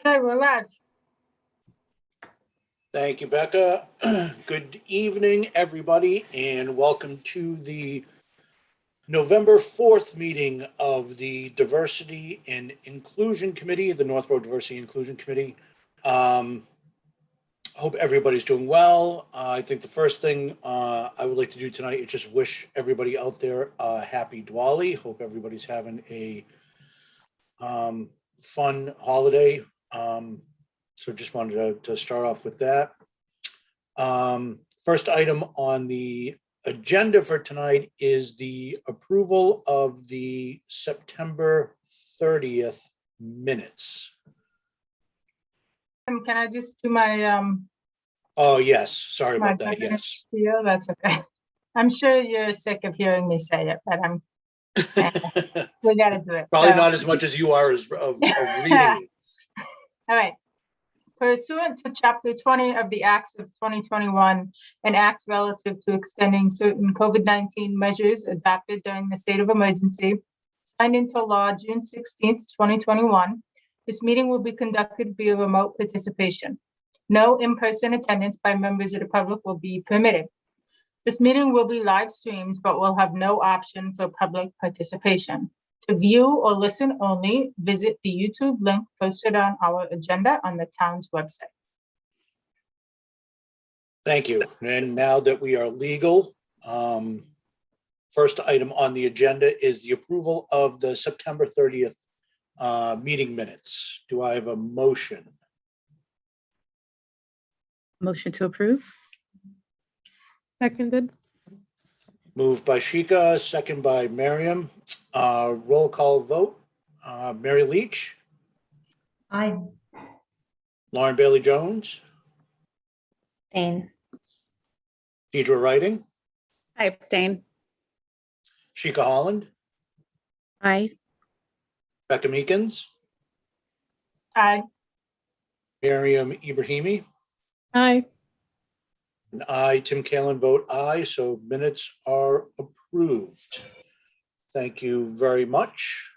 Okay, we're live. Thank you, Becca. Good evening, everybody, and welcome to the November 4th meeting of the Diversity and Inclusion Committee, the Northborough Diversity and Inclusion Committee. Hope everybody's doing well. I think the first thing I would like to do tonight is just wish everybody out there a happy Diwali. Hope everybody's having a fun holiday. So just wanted to start off with that. First item on the agenda for tonight is the approval of the September 30th minutes. Can I just do my Oh, yes, sorry my about that, yes. spiel? That's okay. I'm sure you're sick of hearing me say it, but we got to do it. Probably So- not as much as you are of reading it. All right. Pursuant to Chapter 20 of the Acts of 2021, an act relative to extending certain COVID-19 measures adopted during the state of emergency, signed into law June 16th, 2021, this meeting will be conducted via remote participation. No in-person attendance by members of the public will be permitted. This meeting will be live streamed, but will have no option for public participation. To view or listen only, visit the YouTube link posted on our agenda on the town's website. Thank you. And now that we are legal, first item on the agenda is the approval of the September 30th meeting minutes. Do I have a motion? Motion to approve. Seconded. Moved by Shika, second by Miriam. Roll call vote. Mary Leach, Aye. Lauren Bailey Jones, Abstain. Deidre Writing, I abstain. Shika Holland, Aye. Becca Meekins, Aye. Miriam Ibrahimi, Aye. and I, Tim Kalin, vote aye. So minutes are approved. Thank you very much.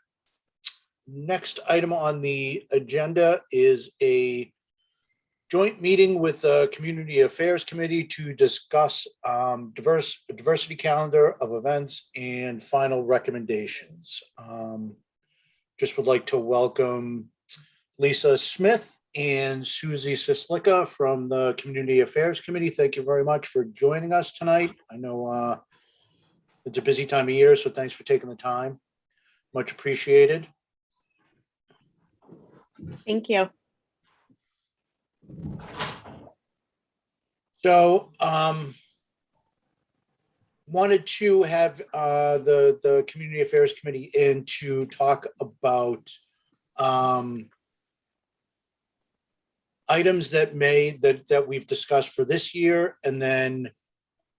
Next item on the agenda is a joint meeting with the Community Affairs Committee to discuss diversity calendar of events and final recommendations. Just would like to welcome Lisa Smith and Susie Sislicka from the Community Affairs Committee. Thank you very much for joining us tonight. I know it's a busy time of year, so thanks for taking the time. Much appreciated. Thank you. So wanted to have the Community Affairs Committee in to talk about items that we've discussed for this year, and then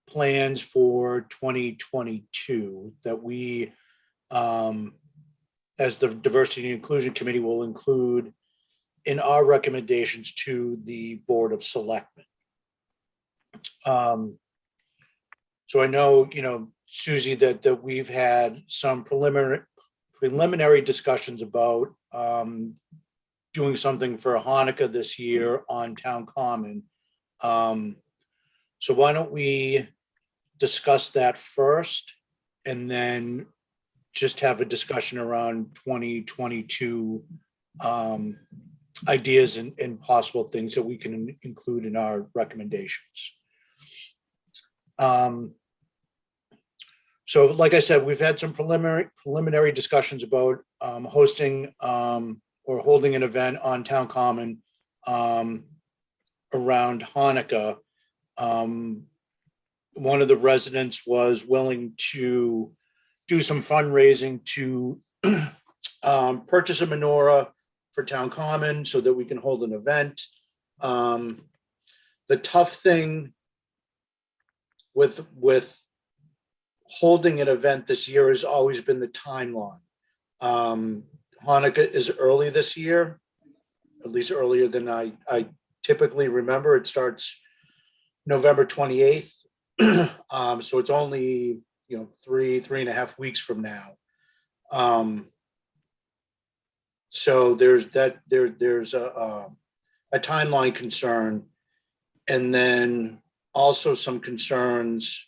plans for 2022 that we as the Diversity and Inclusion Committee will include in our recommendations to the Board of Selectmen. So I know, Susie, that we've had some preliminary discussions about doing something for Hanukkah this year on Town Common. So why don't we discuss that first and then just have a discussion around 2022 ideas and possible things that we can include in our recommendations. So like I said, we've had some preliminary discussions about hosting or holding an event on Town Common around Hanukkah. One of the residents was willing to do some fundraising to purchase a menorah for Town Common so that we can hold an event. The tough thing with holding an event this year has always been the timeline. Hanukkah is early this year, at least earlier than I typically remember. It starts November 28th. So it's only, three and a half weeks from now. So there's a timeline concern, and then also some concerns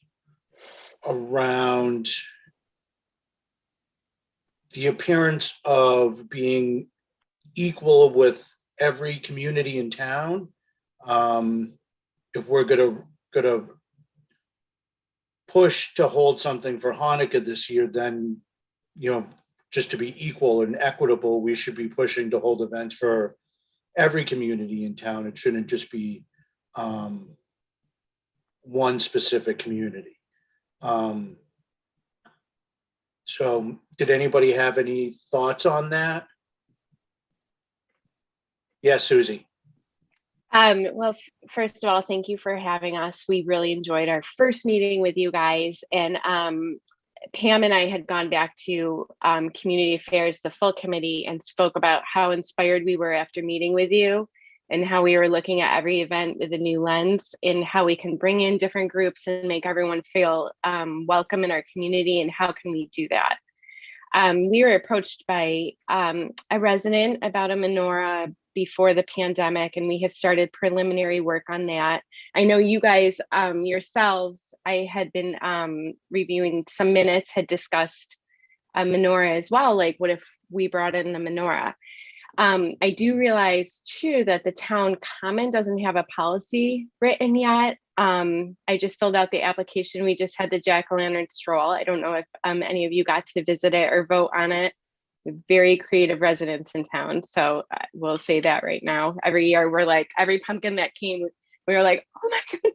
around the appearance of being equal with every community in town. If we're gonna push to hold something for Hanukkah this year, then, just to be equal and equitable, we should be pushing to hold events for every community in town. It shouldn't just be one specific community. So did anybody have any thoughts on that? Yes, Susie. Well, first of all, thank you for having us. We really enjoyed our first meeting with you guys. And Pam and I had gone back to Community Affairs, the full committee, and spoke about how inspired we were after meeting with you and how we were looking at every event with a new lens and how we can bring in different groups and make everyone feel welcome in our community, and how can we do that. We were approached by a resident about a menorah before the pandemic, and we had started preliminary work on that. I know you guys yourselves, I had been reviewing some minutes, had discussed a menorah as well, like what if we brought in the menorah? I do realize too that the town common doesn't have a policy written yet. I just filled out the application. We just had the jack-o'-lantern stroll. I don't know if any of you got to visit it or vote on it. Very creative residents in town. So we'll say that right now. Every year we're like, every pumpkin that came, we were like, oh my goodness.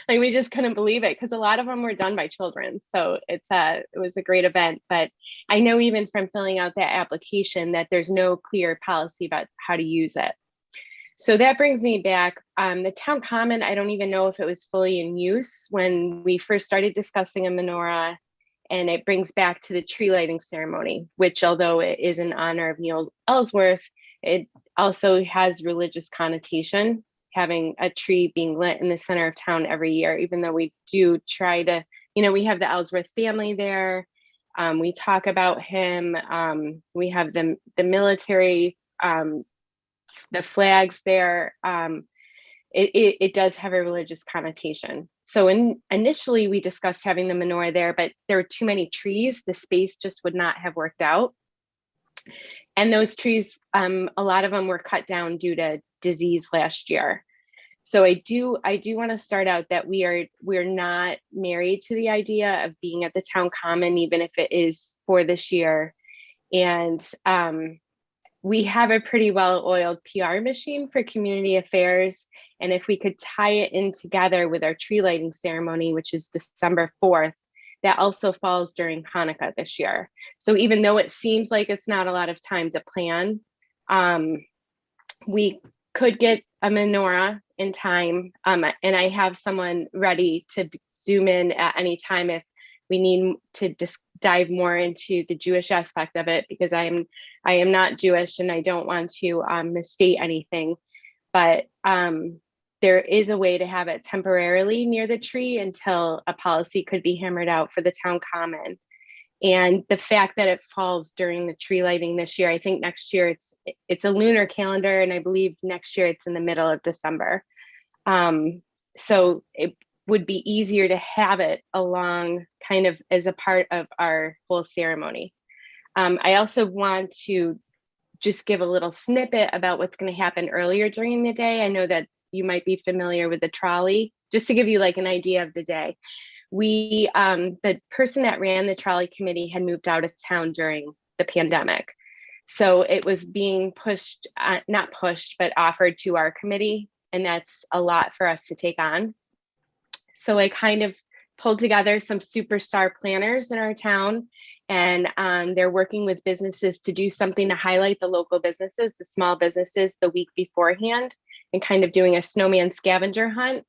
Like we just couldn't believe it, because a lot of them were done by children. So it was a great event. But I know even from filling out that application that there's no clear policy about how to use it. So that brings me back. The town common, I don't even know if it was fully in use when we first started discussing a menorah. And it brings back to the tree lighting ceremony, which, although it is in honor of Neil Ellsworth, it also has religious connotation, having a tree being lit in the center of town every year, even though we do try to, we have the Ellsworth family there. We talk about him. We have the military, the flags there. It does have a religious connotation. So initially we discussed having the menorah there, but there were too many trees. The space just would not have worked out. And those trees, a lot of them were cut down due to disease last year. So I do want to start out that we're not married to the idea of being at the town common, even if it is for this year. And we have a pretty well-oiled PR machine for community affairs. And if we could tie it in together with our tree lighting ceremony, which is December 4th, that also falls during Hanukkah this year. So even though it seems like it's not a lot of time to plan, we could get a menorah in time. And I have someone ready to Zoom in at any time if we need to dive more into the Jewish aspect of it, because I am not Jewish and I don't want to misstate anything, but there is a way to have it temporarily near the tree until a policy could be hammered out for the town common. And the fact that it falls during the tree lighting this year, I think next year it's a lunar calendar, and I believe next year it's in the middle of December. So it would be easier to have it along kind of as a part of our whole ceremony. I also want to just give a little snippet about what's going to happen earlier during the day. I know that you might be familiar with the trolley, just to give you like an idea of the day. The person that ran the trolley committee had moved out of town during the pandemic. So it was being pushed, not pushed, but offered to our committee. And that's a lot for us to take on. So I kind of pulled together some superstar planners in our town, and they're working with businesses to do something to highlight the local businesses, the small businesses, the week beforehand, and kind of doing a snowman scavenger hunt.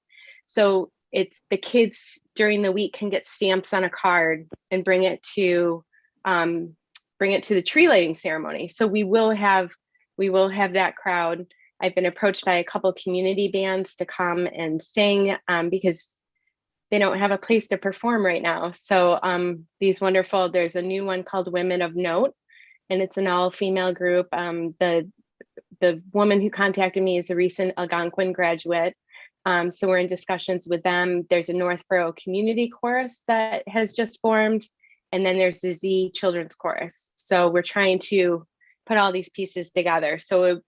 So it's the kids during the week can get stamps on a card and bring it to the tree lighting ceremony. So we will have that crowd. I've been approached by a couple community bands to come and sing because they don't have a place to perform right now. So there's a new one called Women of Note, and it's an all-female group. The woman who contacted me is a recent Algonquin graduate. So we're in discussions with them. There's a Northborough community chorus that has just formed, and then there's the Z Children's Chorus. So we're trying to put all these pieces together. So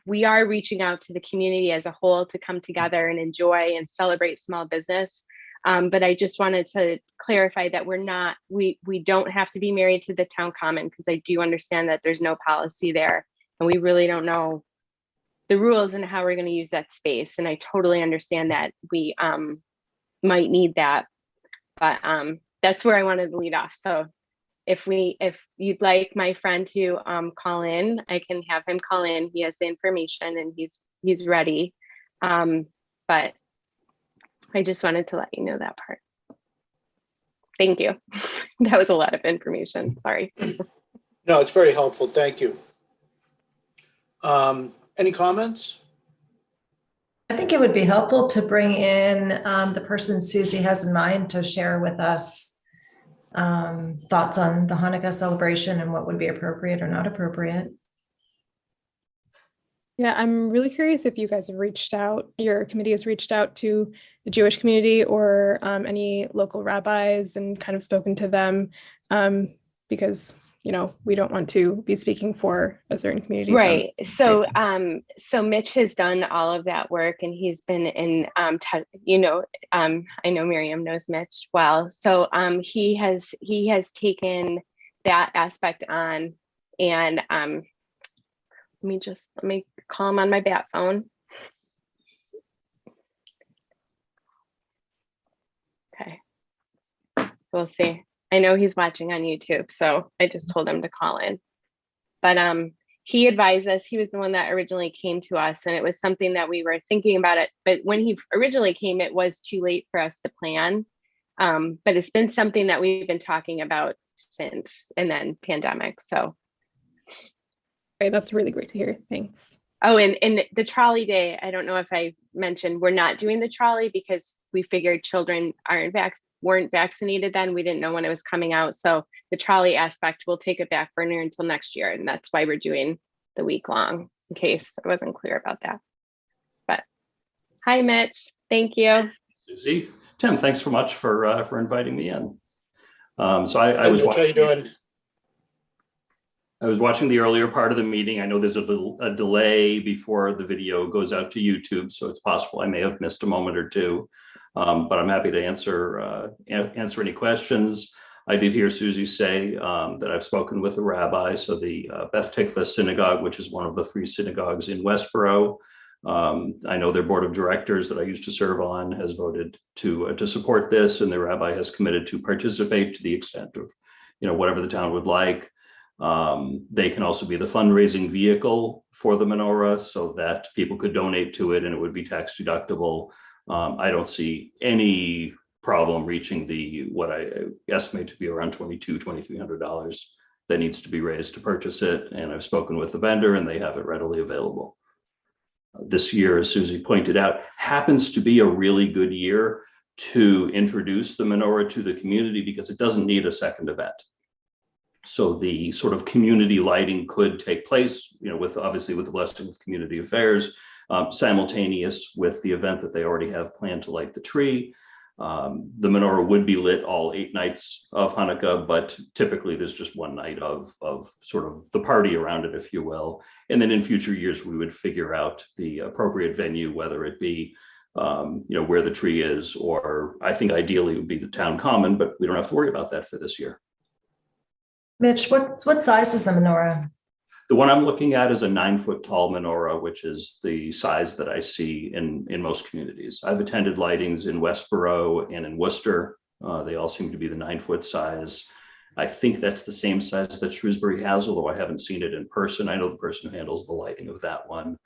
we are reaching out to the community as a whole to come together and enjoy and celebrate small business. But I just wanted to clarify that we don't have to be married to the town common, because I do understand that there's no policy there, and we really don't know the rules and how we're going to use that space. And I totally understand that we might need that, but that's where I wanted to lead off. So if you'd like my friend to call in, I can have him call in. He has the information and he's ready. But I just wanted to let you know that part. Thank you. That was a lot of information. Sorry. No, it's very helpful. Thank you. Any comments? I think it would be helpful to bring in the person Susie has in mind to share with us thoughts on the Hanukkah celebration and what would be appropriate or not appropriate. Yeah, I'm really curious if you guys have reached out, your committee has reached out to the Jewish community or any local rabbis and kind of spoken to them, because, you know, we don't want to be speaking for a certain community. Right. So Mitch has done all of that work, and he's been in, I know Miriam knows Mitch well. So he has taken that aspect on, and let me call him on my bat phone. Okay. So we'll see. I know he's watching on YouTube, so I just told him to call in. But he advised us, he was the one that originally came to us, and it was something that we were thinking about it. But when he originally came, it was too late for us to plan. But it's been something that we've been talking about since, and then pandemic. So. Okay, that's really great to hear. Thanks. Oh, and the trolley day, I don't know if I mentioned, we're not doing the trolley because we figured children weren't vaccinated then. We didn't know when it was coming out. So the trolley aspect, we'll take a back burner until next year. And that's why we're doing the week long, in case I wasn't clear about that. But hi, Mitch. Thank you. Susie. Tim, thanks so much for inviting me in. So Hey, Mitch, how you doing? I was watching the earlier part of the meeting. I know there's a delay before the video goes out to YouTube, so it's possible I may have missed a moment or two, but I'm happy to answer any questions. I did hear Susie say that I've spoken with the rabbi, so the Beth Tikva Synagogue, which is one of the 3 synagogues in Westboro. I know their board of directors that I used to serve on has voted to support this, and the rabbi has committed to participate to the extent of, whatever the town would like. They can also be the fundraising vehicle for the menorah so that people could donate to it and it would be tax deductible. I don't see any problem reaching what I estimate to be around $2,200–2,300 that needs to be raised to purchase it. And I've spoken with the vendor and they have it readily available. This year, as Susie pointed out, happens to be a really good year to introduce the menorah to the community because it doesn't need a second event. So the sort of community lighting could take place, obviously with the blessing of community affairs, simultaneous with the event that they already have planned to light the tree. The menorah would be lit all 8 nights of Hanukkah, but typically there's just one night of sort of the party around it, if you will. And then in future years, we would figure out the appropriate venue, whether it be where the tree is, or I think ideally it would be the town common, but we don't have to worry about that for this year. Mitch, what size is the menorah? The one I'm looking at is a 9-foot tall menorah, which is the size that I see in most communities. I've attended lightings in Westboro and in Worcester. They all seem to be the 9-foot size. I think that's the same size that Shrewsbury has, although I haven't seen it in person. I know the person who handles the lighting of that one.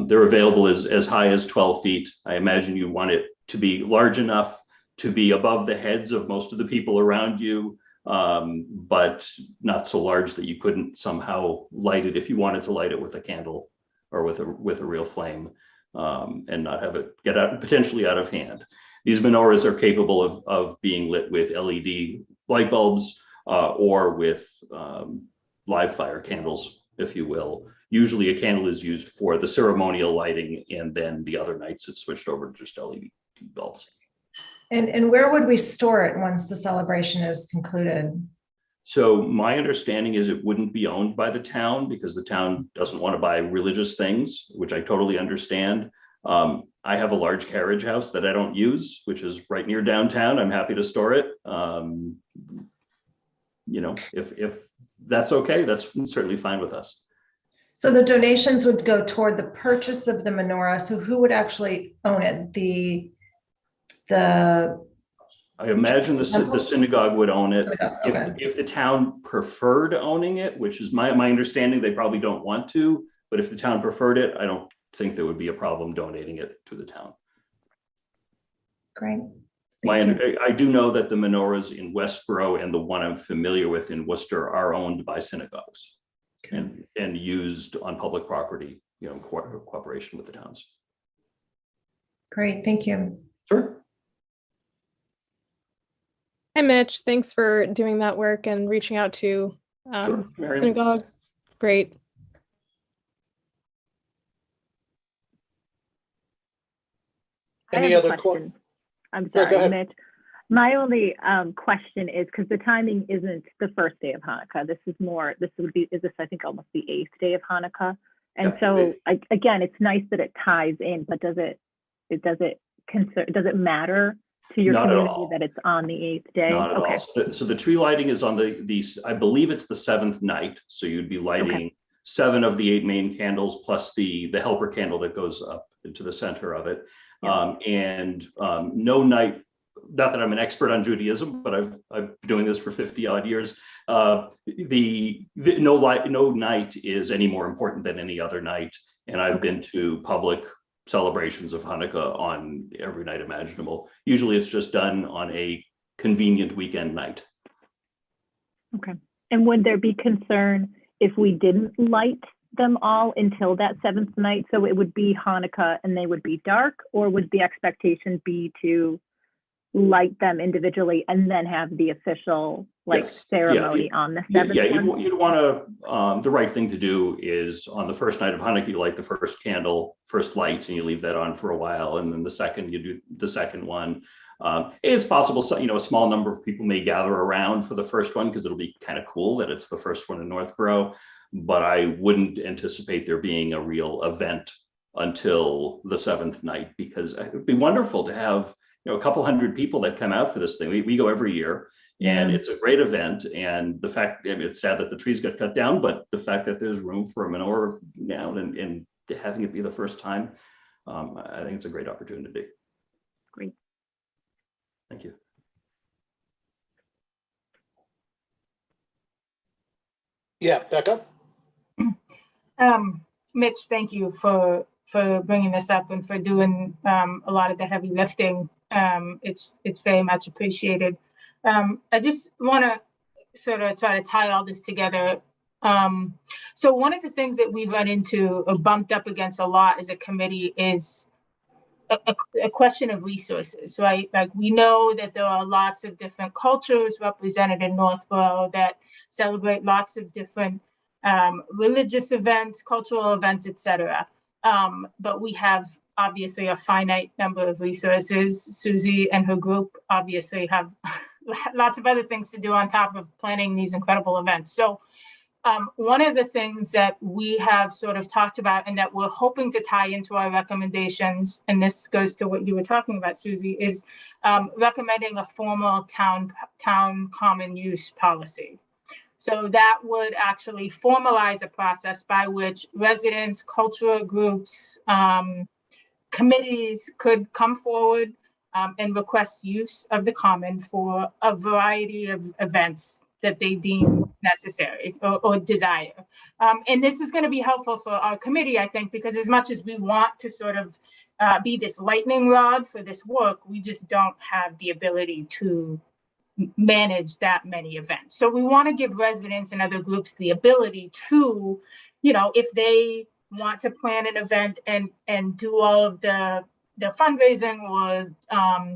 They're available as high as 12 feet. I imagine you want it to be large enough to be above the heads of most of the people around you, but not so large that you couldn't somehow light it if you wanted to light it with a candle or with a real flame, and not have it get potentially out of hand. These menorahs are capable of being lit with LED light bulbs or with live fire candles, if you will. Usually a candle is used for the ceremonial lighting, and then the other nights it's switched over to just LED bulbs. And where would we store it once the celebration is concluded? So my understanding is it wouldn't be owned by the town because the town doesn't want to buy religious things, which I totally understand. I have a large carriage house that I don't use, which is right near downtown. I'm happy to store it. You know, if that's okay, that's certainly fine with us. So the donations would go toward the purchase of the menorah. So who would actually own it? The I imagine the synagogue would own it. Okay. If the town preferred owning it, which is my understanding, they probably don't want to, but if the town preferred it, I don't think there would be a problem donating it to the town. Great. I do know that the menorahs in Westboro and the one I'm familiar with in Worcester are owned by synagogues and used on public property, you know, in cooperation with the towns. Great, thank you. Sure. Hi, Mitch. Thanks for doing that work and reaching out to Sure, Marion. synagogue. Great. Any other questions? I'm Yeah, go sorry, ahead. Mitch. My only question is because the timing isn't the first day of Hanukkah. This is more. This would be. Is this? I think almost the 8th day of Hanukkah. And Yeah, so again, it's nice that it ties in, but does it matter to your Not at community all. that it's on the 8th day? Not at all. So the tree lighting is on the I believe it's the 7th night. So you'd be lighting 7 of the 8 main candles plus the helper candle that goes up into the center of it. Yeah. No night, not that I'm an expert on Judaism, but I've been doing this for 50 odd years. No night is any more important than any other night. And I've been to public celebrations of Hanukkah on every night imaginable. Usually it's just done on a convenient weekend night. Okay. And would there be concern if we didn't light them all until that 7th night? So it would be Hanukkah and they would be dark, or would the expectation be to light them individually and then have the official Yes. ceremony on the 7th one? You'd want to, the right thing to do is on the first night of Hanukkah, you light the first candle, first light, and you leave that on for a while. And then the second, you do the second one. It's possible, a small number of people may gather around for the first one because it'll be kind of cool that it's the first one in Northborough. But I wouldn't anticipate there being a real event until the 7th night, because it would be wonderful to have, a couple hundred people that come out for this thing. We go every year. And it's a great event. And the fact, it's sad that the trees got cut down, but the fact that there's room for a menorah now and having it be the first time, I think it's a great opportunity. Great. Thank you. Yeah, Becca? Mitch, thank you for bringing this up and for doing a lot of the heavy lifting. It's very much appreciated. I just want to sort of try to tie all this together. So one of the things that we've run into or bumped up against a lot as a committee is a question of resources, right? Like, we know that there are lots of different cultures represented in Northborough that celebrate lots of different religious events, cultural events, etc. But we have obviously a finite number of resources. Susie and her group obviously have lots of other things to do on top of planning these incredible events. So one of the things that we have sort of talked about and that we're hoping to tie into our recommendations, and this goes to what you were talking about, Susie, is recommending a formal town common use policy. So that would actually formalize a process by which residents, cultural groups, committees could come forward and request use of the common for a variety of events that they deem necessary or desire. And this is going to be helpful for our committee, I think, because as much as we want to sort of be this lightning rod for this work, we just don't have the ability to manage that many events. So we want to give residents and other groups the ability to, if they want to plan an event and do all of the the fundraising or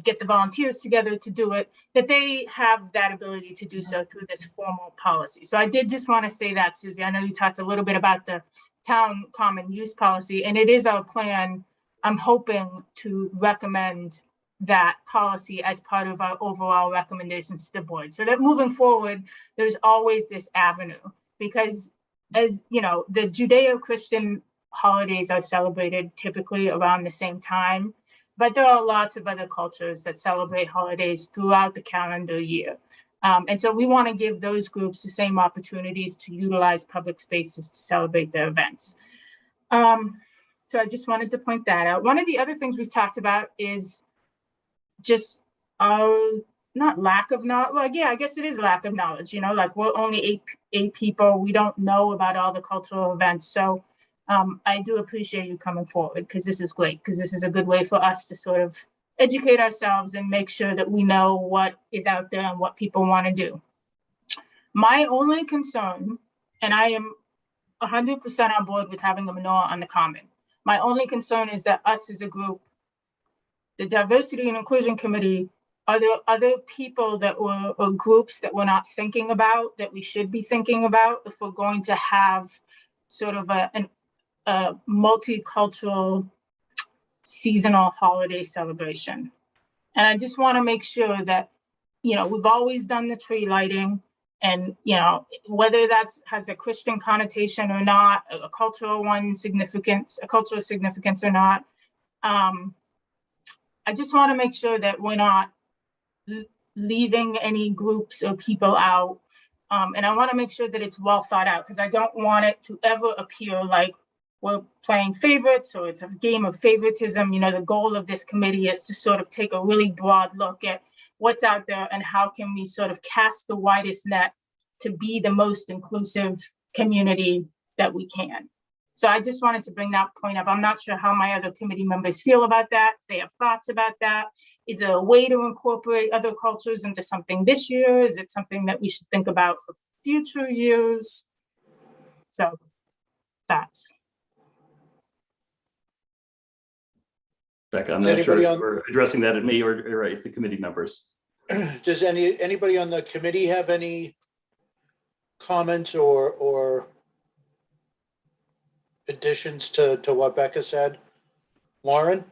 get the volunteers together to do it, that they have that ability to do so through this formal policy. So I did just want to say that, Susie. I know you talked a little bit about the town common use policy, and it is our plan. I'm hoping to recommend that policy as part of our overall recommendations to the board, so that moving forward, there's always this avenue. Because as you know, the Judeo-Christian holidays are celebrated typically around the same time, but there are lots of other cultures that celebrate holidays throughout the calendar year. And so we want to give those groups the same opportunities to utilize public spaces to celebrate their events. So I just wanted to point that out. One of the other things we've talked about is just our not lack of knowledge. Well, yeah, I guess it is lack of knowledge. You know, like we're only eight people. We don't know about all the cultural events. So I do appreciate you coming forward, because this is great, because this is a good way for us to sort of educate ourselves and make sure that we know what is out there and what people want to do. My only concern, and I am 100% on board with having a menorah on the common. My only concern is that us as a group, the Diversity and Inclusion Committee, are there other people that were, or groups that we're not thinking about that we should be thinking about if we're going to have sort of a multicultural seasonal holiday celebration? And I just want to make sure that, you know, we've always done the tree lighting, and, you know, whether that's has a Christian connotation or not, a cultural significance or not. I just want to make sure that we're not leaving any groups or people out. And I want to make sure that it's well thought out, because I don't want it to ever appear like we're playing favorites or it's a game of favoritism. You know, the goal of this committee is to sort of take a really broad look at what's out there and how can we sort of cast the widest net to be the most inclusive community that we can. So I just wanted to bring that point up. I'm not sure how my other committee members feel about that. If they have thoughts about that. Is there a way to incorporate other cultures into something this year? Is it something that we should think about for future years? So that's. Becca, I'm Does not sure anybody if on- we're addressing that at me or at the committee members. Does anybody on the committee have any comments or additions to what Becca said? Lauren?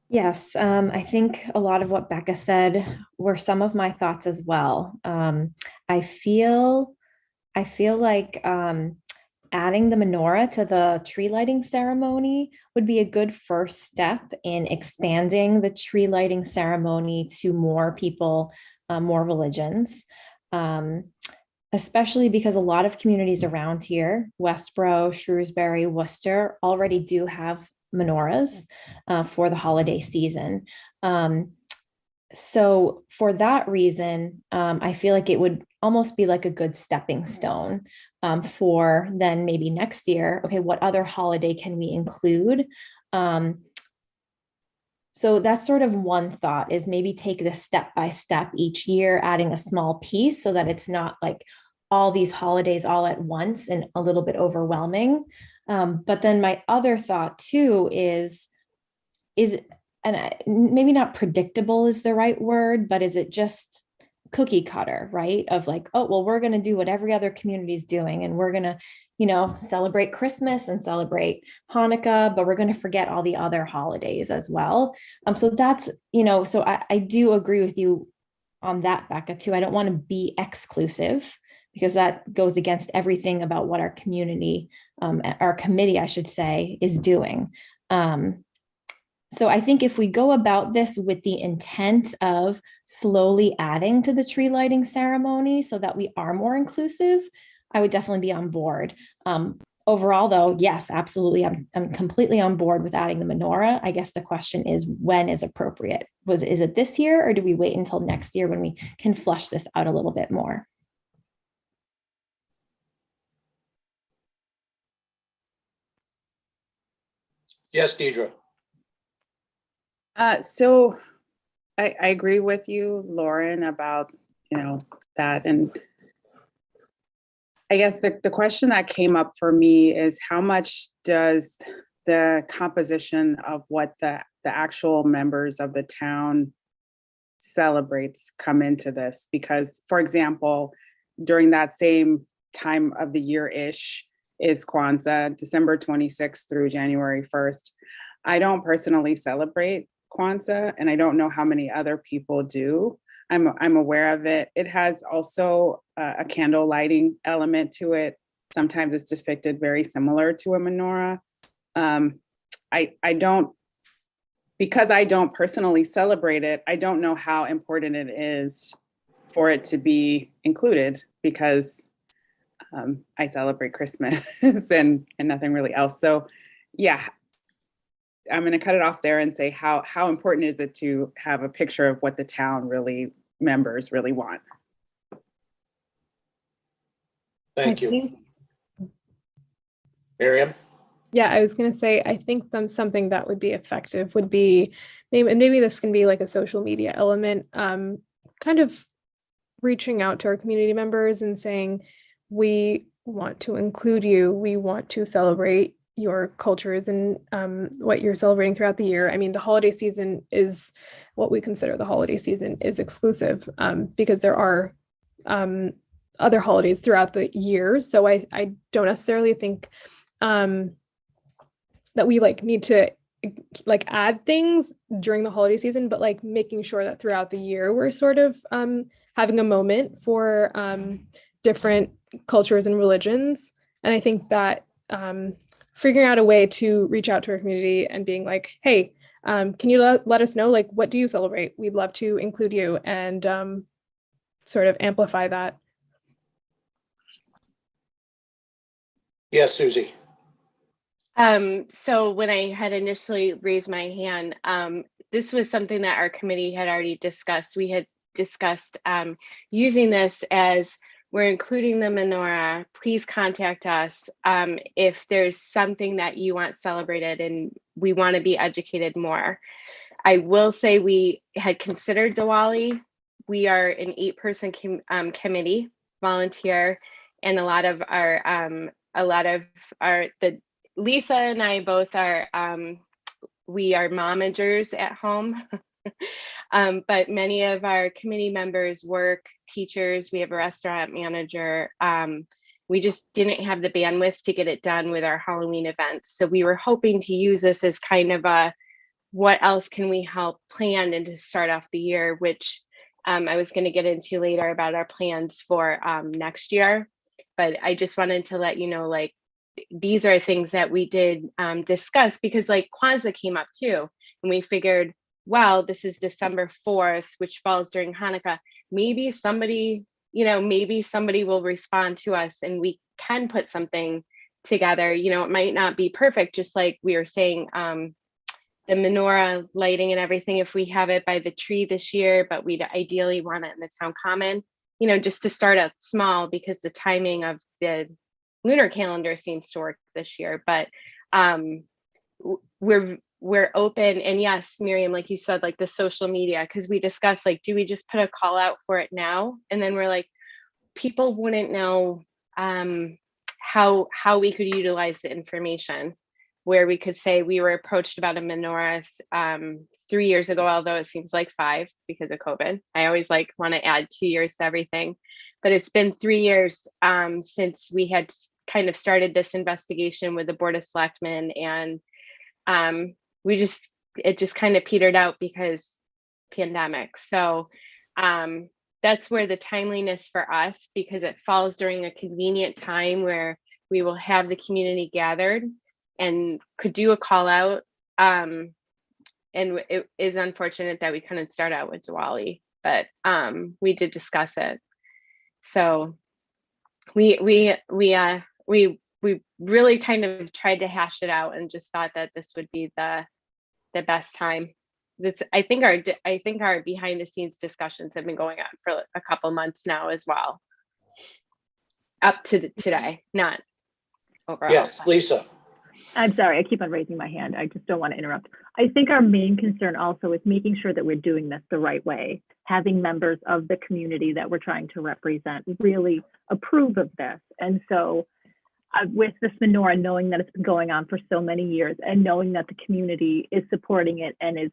Yes, I think a lot of what Becca said were some of my thoughts as well. I feel like adding the menorah to the tree lighting ceremony would be a good first step in expanding the tree lighting ceremony to more people, more religions. Especially because a lot of communities around here, Westboro, Shrewsbury, Worcester, already do have menorahs for the holiday season. So for that reason, I feel like it would almost be like a good stepping stone for then maybe next year. Okay, what other holiday can we include? So that's sort of one thought, is maybe take this step by step each year, adding a small piece so that it's not like all these holidays all at once and a little bit overwhelming. But then my other thought too is and maybe not predictable is the right word, but is it just cookie cutter, right? Of like, oh, well, we're going to do what every other community is doing, and we're going to, you know, celebrate Christmas and celebrate Hanukkah, but we're going to forget all the other holidays as well. So that's, you know, so I do agree with you on that, Becca, too. I don't want to be exclusive, because that goes against everything about what our community, our committee, I should say, is doing. So I think if we go about this with the intent of slowly adding to the tree lighting ceremony so that we are more inclusive, I would definitely be on board. Overall, though, yes, absolutely. I'm completely on board with adding the menorah. I guess the question is, when is appropriate? Is it this year, or do we wait until next year when we can flush this out a little bit more? Yes, Deidre. So I agree with you, Lauren, about, you know, that. And I guess the question that came up for me is, how much does the composition of what the actual members of the town celebrates come into this. Because, for example, during that same time of the year-ish is Kwanzaa, December 26th through January 1st. I don't personally celebrate Kwanzaa, and I don't know how many other people do. I'm aware of it. It has also a candle lighting element to it. Sometimes it's depicted very similar to a menorah. I don't, because I don't personally celebrate it, I don't know how important it is for it to be included, because I celebrate Christmas and nothing really else. So yeah, I'm going to cut it off there and say how important is it to have a picture of what the town members really want. Thank you. Miriam? Yeah, I was going to say, I think something that would be effective would be, maybe this can be like a social media element, kind of reaching out to our community members and saying, we want to include you, we want to celebrate your cultures and what you're celebrating throughout the year. I mean, the holiday season is what we consider the holiday season is exclusive, because there are other holidays throughout the year. So I don't necessarily think that we need to add things during the holiday season, but making sure that throughout the year we're sort of having a moment for different cultures and religions. And I think that figuring out a way to reach out to our community and being like, hey, can you let us know, what do you celebrate? We'd love to include you, and sort of amplify that. Yes, Susie. So when I had initially raised my hand, this was something that our committee had already discussed. We had discussed using this as, we're including the menorah. Please contact us if there's something that you want celebrated and we want to be educated more. I will say we had considered Diwali. We are an 8-person committee, volunteer, and a lot of our Lisa and I both are, we are momagers at home. But many of our committee members work, teachers, we have a restaurant manager. We just didn't have the bandwidth to get it done with our Halloween events. So we were hoping to use this as kind of a, what else can we help plan and to start off the year, which I was going to get into later about our plans for next year. But I just wanted to let you know, these are things that we did discuss, because Kwanzaa came up too. And we figured, wow, this is December 4th, which falls during Hanukkah. Maybe somebody will respond to us and we can put something together. It might not be perfect, just like we were saying, the menorah lighting and everything, if we have it by the tree this year, but we'd ideally want it in the town common, just to start out small, because the timing of the lunar calendar seems to work this year. But we're open. And yes, Miriam, like you said, the social media, because we discussed, do we just put a call out for it now? And then we're people wouldn't know how we could utilize the information, where we could say we were approached about a menorah 3 years ago, although it seems like 5 because of COVID. I always want to add 2 years to everything, but it's been 3 years since we had kind of started this investigation with the Board of Selectmen, and it just kind of petered out because pandemic. So that's where the timeliness for us, because it falls during a convenient time where we will have the community gathered and could do a call out. And it is unfortunate that we couldn't start out with Diwali, but we did discuss it. So we really kind of tried to hash it out and just thought that this would be the best time. I think our behind the scenes discussions have been going on for a couple months now as well, up to today, not overall. Yes, Lisa. I'm sorry, I keep on raising my hand. I just don't want to interrupt. I think our main concern also is making sure that we're doing this the right way, having members of the community that we're trying to represent really approve of this. And so with this menorah, knowing that it's been going on for so many years and knowing that the community is supporting it and is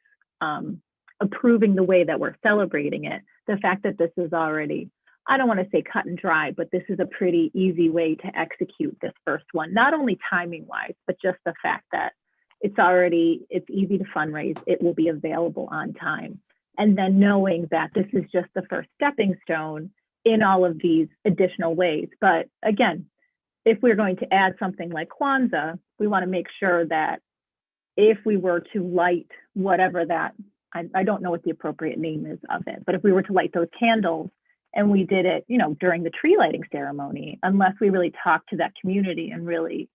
approving the way that we're celebrating it, the fact that this is already, I don't want to say cut and dry, but this is a pretty easy way to execute this first one, not only timing wise, but just the fact that it's easy to fundraise, it will be available on time. And then knowing that this is just the first stepping stone in all of these additional ways. But again, if we're going to add something like Kwanzaa, we want to make sure that if we were to light whatever that, I don't know what the appropriate name is of it, but if we were to light those candles and we did it, during the tree lighting ceremony, unless we really talked to that community and really,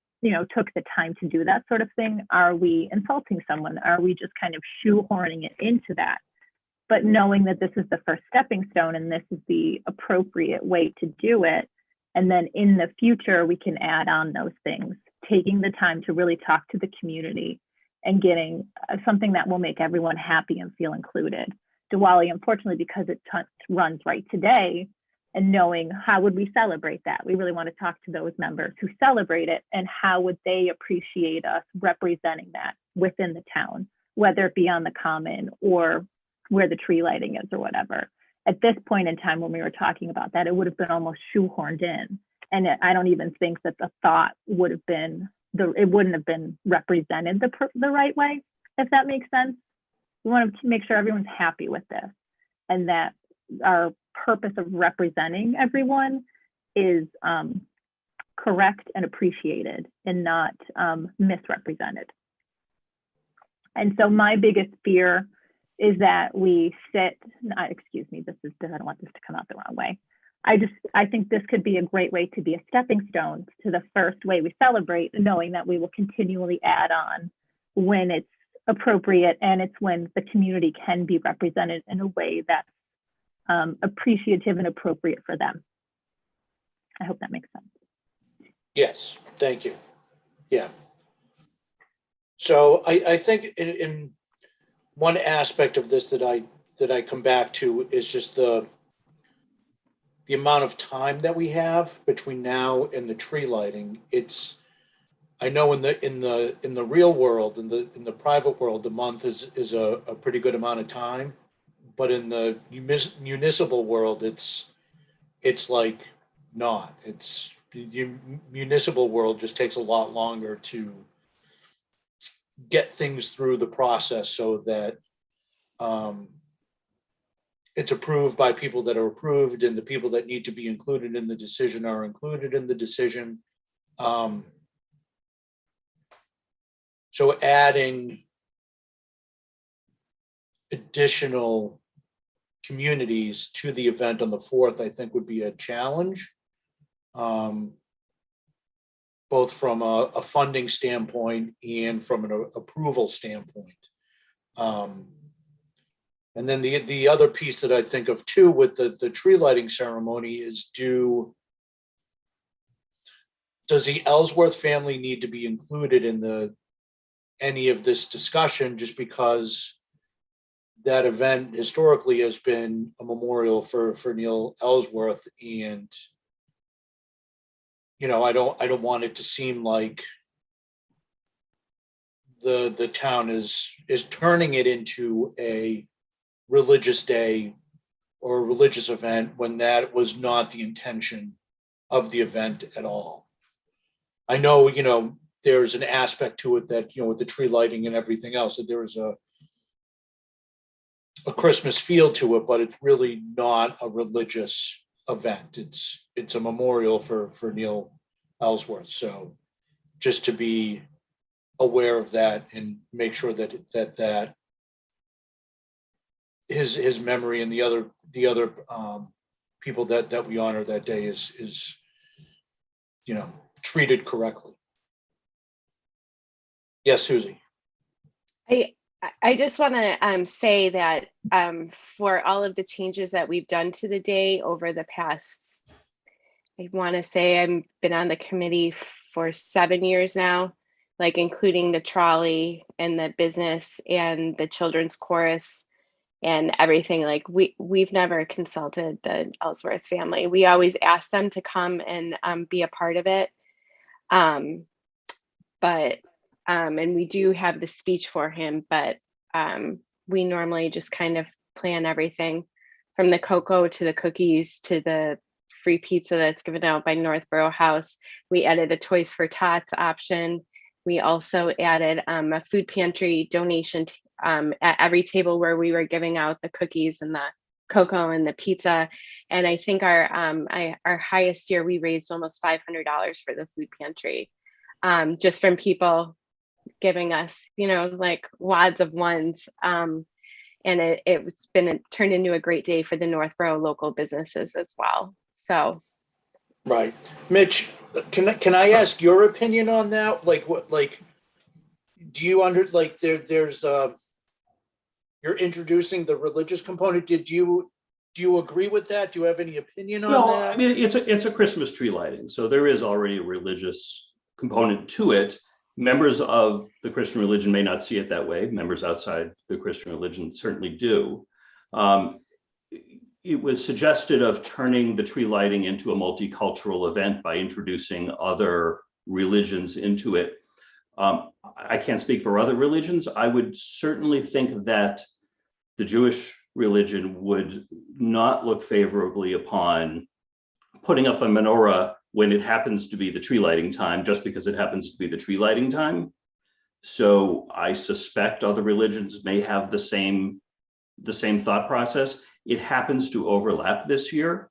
took the time to do that sort of thing, are we insulting someone? Are we just kind of shoehorning it into that? But knowing that this is the first stepping stone and this is the appropriate way to do it, and then in the future, we can add on those things, taking the time to really talk to the community and getting something that will make everyone happy and feel included. Diwali, unfortunately, because it runs right today, and knowing how would we celebrate that? We really want to talk to those members who celebrate it and how would they appreciate us representing that within the town, whether it be on the common or where the tree lighting is or whatever. At this point in time, when we were talking about that, it would have been almost shoehorned in. And I don't even think that the thought would have been, it wouldn't have been represented the right way, if that makes sense. We want to make sure everyone's happy with this and that our purpose of representing everyone is correct and appreciated and not misrepresented. And so my biggest fear is that we excuse me, I don't want this to come out the wrong way. I think this could be a great way to be a stepping stone to the first way we celebrate, knowing that we will continually add on when it's appropriate and it's when the community can be represented in a way that's appreciative and appropriate for them. I hope that makes sense. Yes, thank you. Yeah. So I think in one aspect of this that I come back to is just the amount of time that we have between now and the tree lighting. I know in the real world, in the private world, the month is a pretty good amount of time, but in the municipal world, it's like not. The municipal world just takes a lot longer to get things through the process so that it's approved by people that are approved, and the people that need to be included in the decision are included in the decision. So adding additional communities to the event on the 4th, I think would be a challenge, both from a funding standpoint and from an approval standpoint. And then the other piece that I think of too with the tree lighting ceremony is does the Ellsworth family need to be included in any of this discussion, just because that event historically has been a memorial for Neil Ellsworth, and I don't want it to seem like the town is turning it into a religious day or a religious event when that was not the intention of the event at all. I know, there's an aspect to it that, with the tree lighting and everything else, that there is a Christmas feel to it, but it's really not a religious event. It's a memorial for Neil Ellsworth. So just to be aware of that and make sure that his memory and the other people that we honor that day is treated correctly. Yes, Susie. I just want to say that for all of the changes that we've done to the day over the past, I want to say I've been on the committee for 7 years now, like including the trolley and the business and the children's chorus and everything. Like we've never consulted the Ellsworth family. We always ask them to come and be a part of it. And we do have the speech for him, but we normally just kind of plan everything from the cocoa to the cookies to the free pizza that's given out by Northborough House. We added a Toys for Tots option. We also added a food pantry donation at every table where we were giving out the cookies and the cocoa and the pizza. And I think our highest year, we raised almost $500 for the food pantry, just from people giving us, like wads of ones. And it's been turned into a great day for the Northborough local businesses as well. So. Right. Mitch, can I ask your opinion on that? Do you there's you're introducing the religious component. Do you agree with that? Do you have any opinion on No, that? I mean, it's a Christmas tree lighting, so there is already a religious component to it. Members of the Christian religion may not see it that way. Members outside the Christian religion certainly do. It was suggested of turning the tree lighting into a multicultural event by introducing other religions into it. I can't speak for other religions. I would certainly think that the Jewish religion would not look favorably upon putting up a menorah when it happens to be the tree lighting time, just because it happens to be the tree lighting time. So I suspect other religions may have the same thought process. It happens to overlap this year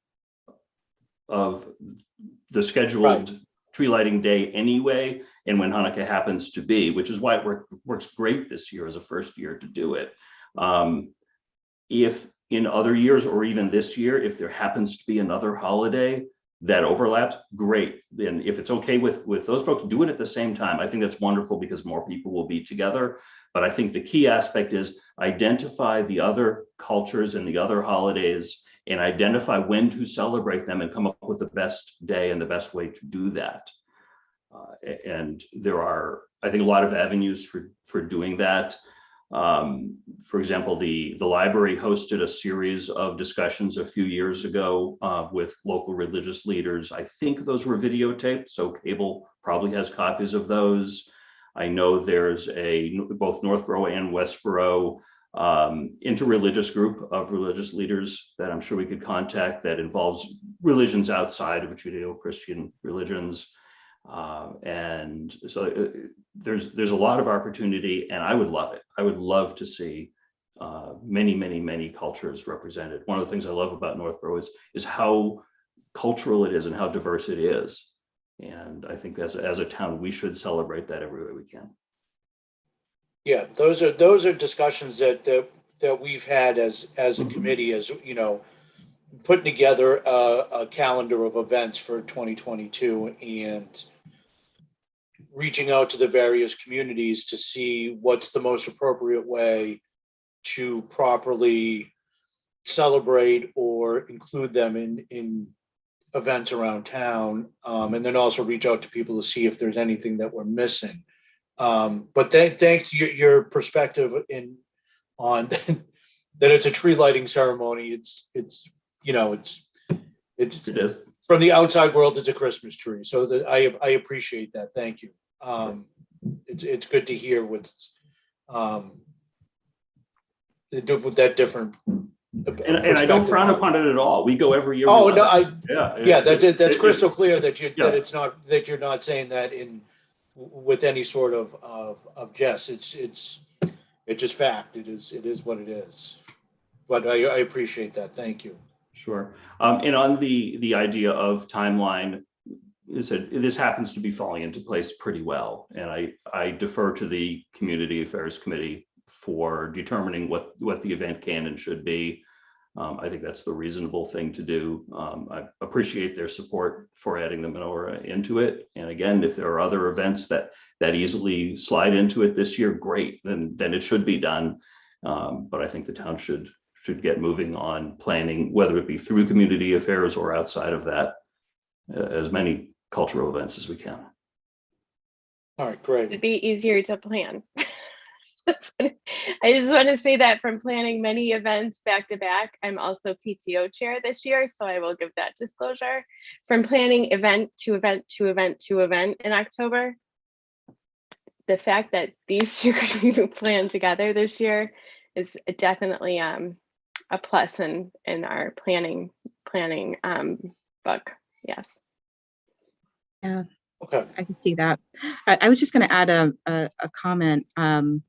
of the scheduled tree lighting day anyway, and when Hanukkah happens to be, which is why it works great this year as a first year to do it. If in other years, or even this year, if there happens to be another holiday that overlaps, great. Then if it's okay with those folks, do it at the same time. I think that's wonderful because more people will be together. But I think the key aspect is identify the other cultures and the other holidays and identify when to celebrate them and come up with the best day and the best way to do that. And there are, I think, a lot of avenues for doing that. For example, the library hosted a series of discussions a few years ago with local religious leaders. I think those were videotaped, so cable probably has copies of those. I know there's both Northborough and Westborough interreligious group of religious leaders that I'm sure we could contact that involves religions outside of Judeo-Christian religions. And so there's a lot of opportunity, and I would love it. I would love to see many cultures represented. One of the things I love about Northborough is how cultural it is and how diverse it is. And I think as a town, we should celebrate that every way we can. Yeah, those are discussions that we've had as a committee, as putting together a calendar of events for 2022 and reaching out to the various communities to see what's the most appropriate way to properly celebrate or include them in events around town, and then also reach out to people to see if there's anything that we're missing. But thanks to your perspective on that it's a tree lighting ceremony. It is from the outside world. It's a Christmas tree, so I appreciate that. Thank you. It's good to hear with that different. And I don't frown upon it at all. We go every year. Oh no, that's it, crystal clear that that you're not saying that with any sort of jest. It's just fact. It is what it is. But I appreciate that. Thank you. Sure. And on the idea of timeline, this happens to be falling into place pretty well, and I defer to the Community Affairs Committee for determining what the event can and should be. I think that's the reasonable thing to do. I appreciate their support for adding the menorah into it. And again, if there are other events that easily slide into it this year, great, then it should be done. But I think the town should get moving on planning, whether it be through community affairs or outside of that, as many cultural events as we can. All right, great. It'd be easier to plan. I just want to say that from planning many events back to back, I'm also PTO chair this year, so I will give that disclosure. From planning event to event to event to event in October, the fact that these two could be planned together this year is definitely a plus in our planning book. Yes. Yeah, Okay, I can see that. I was just going to add a comment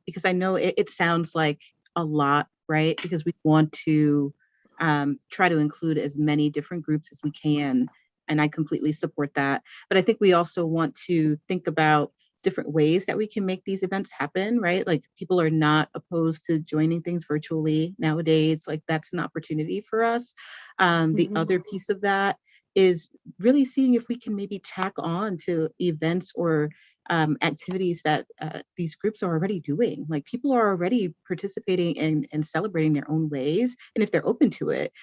because I know it sounds like a lot, right? Because we want to try to include as many different groups as we can. And I completely support that. But I think we also want to think about different ways that we can make these events happen, right? Like people are not opposed to joining things virtually nowadays. Like that's an opportunity for us. The other piece of that is really seeing if we can maybe tack on to events or activities that these groups are already doing. Like people are already participating and celebrating their own ways. And if they're open to it,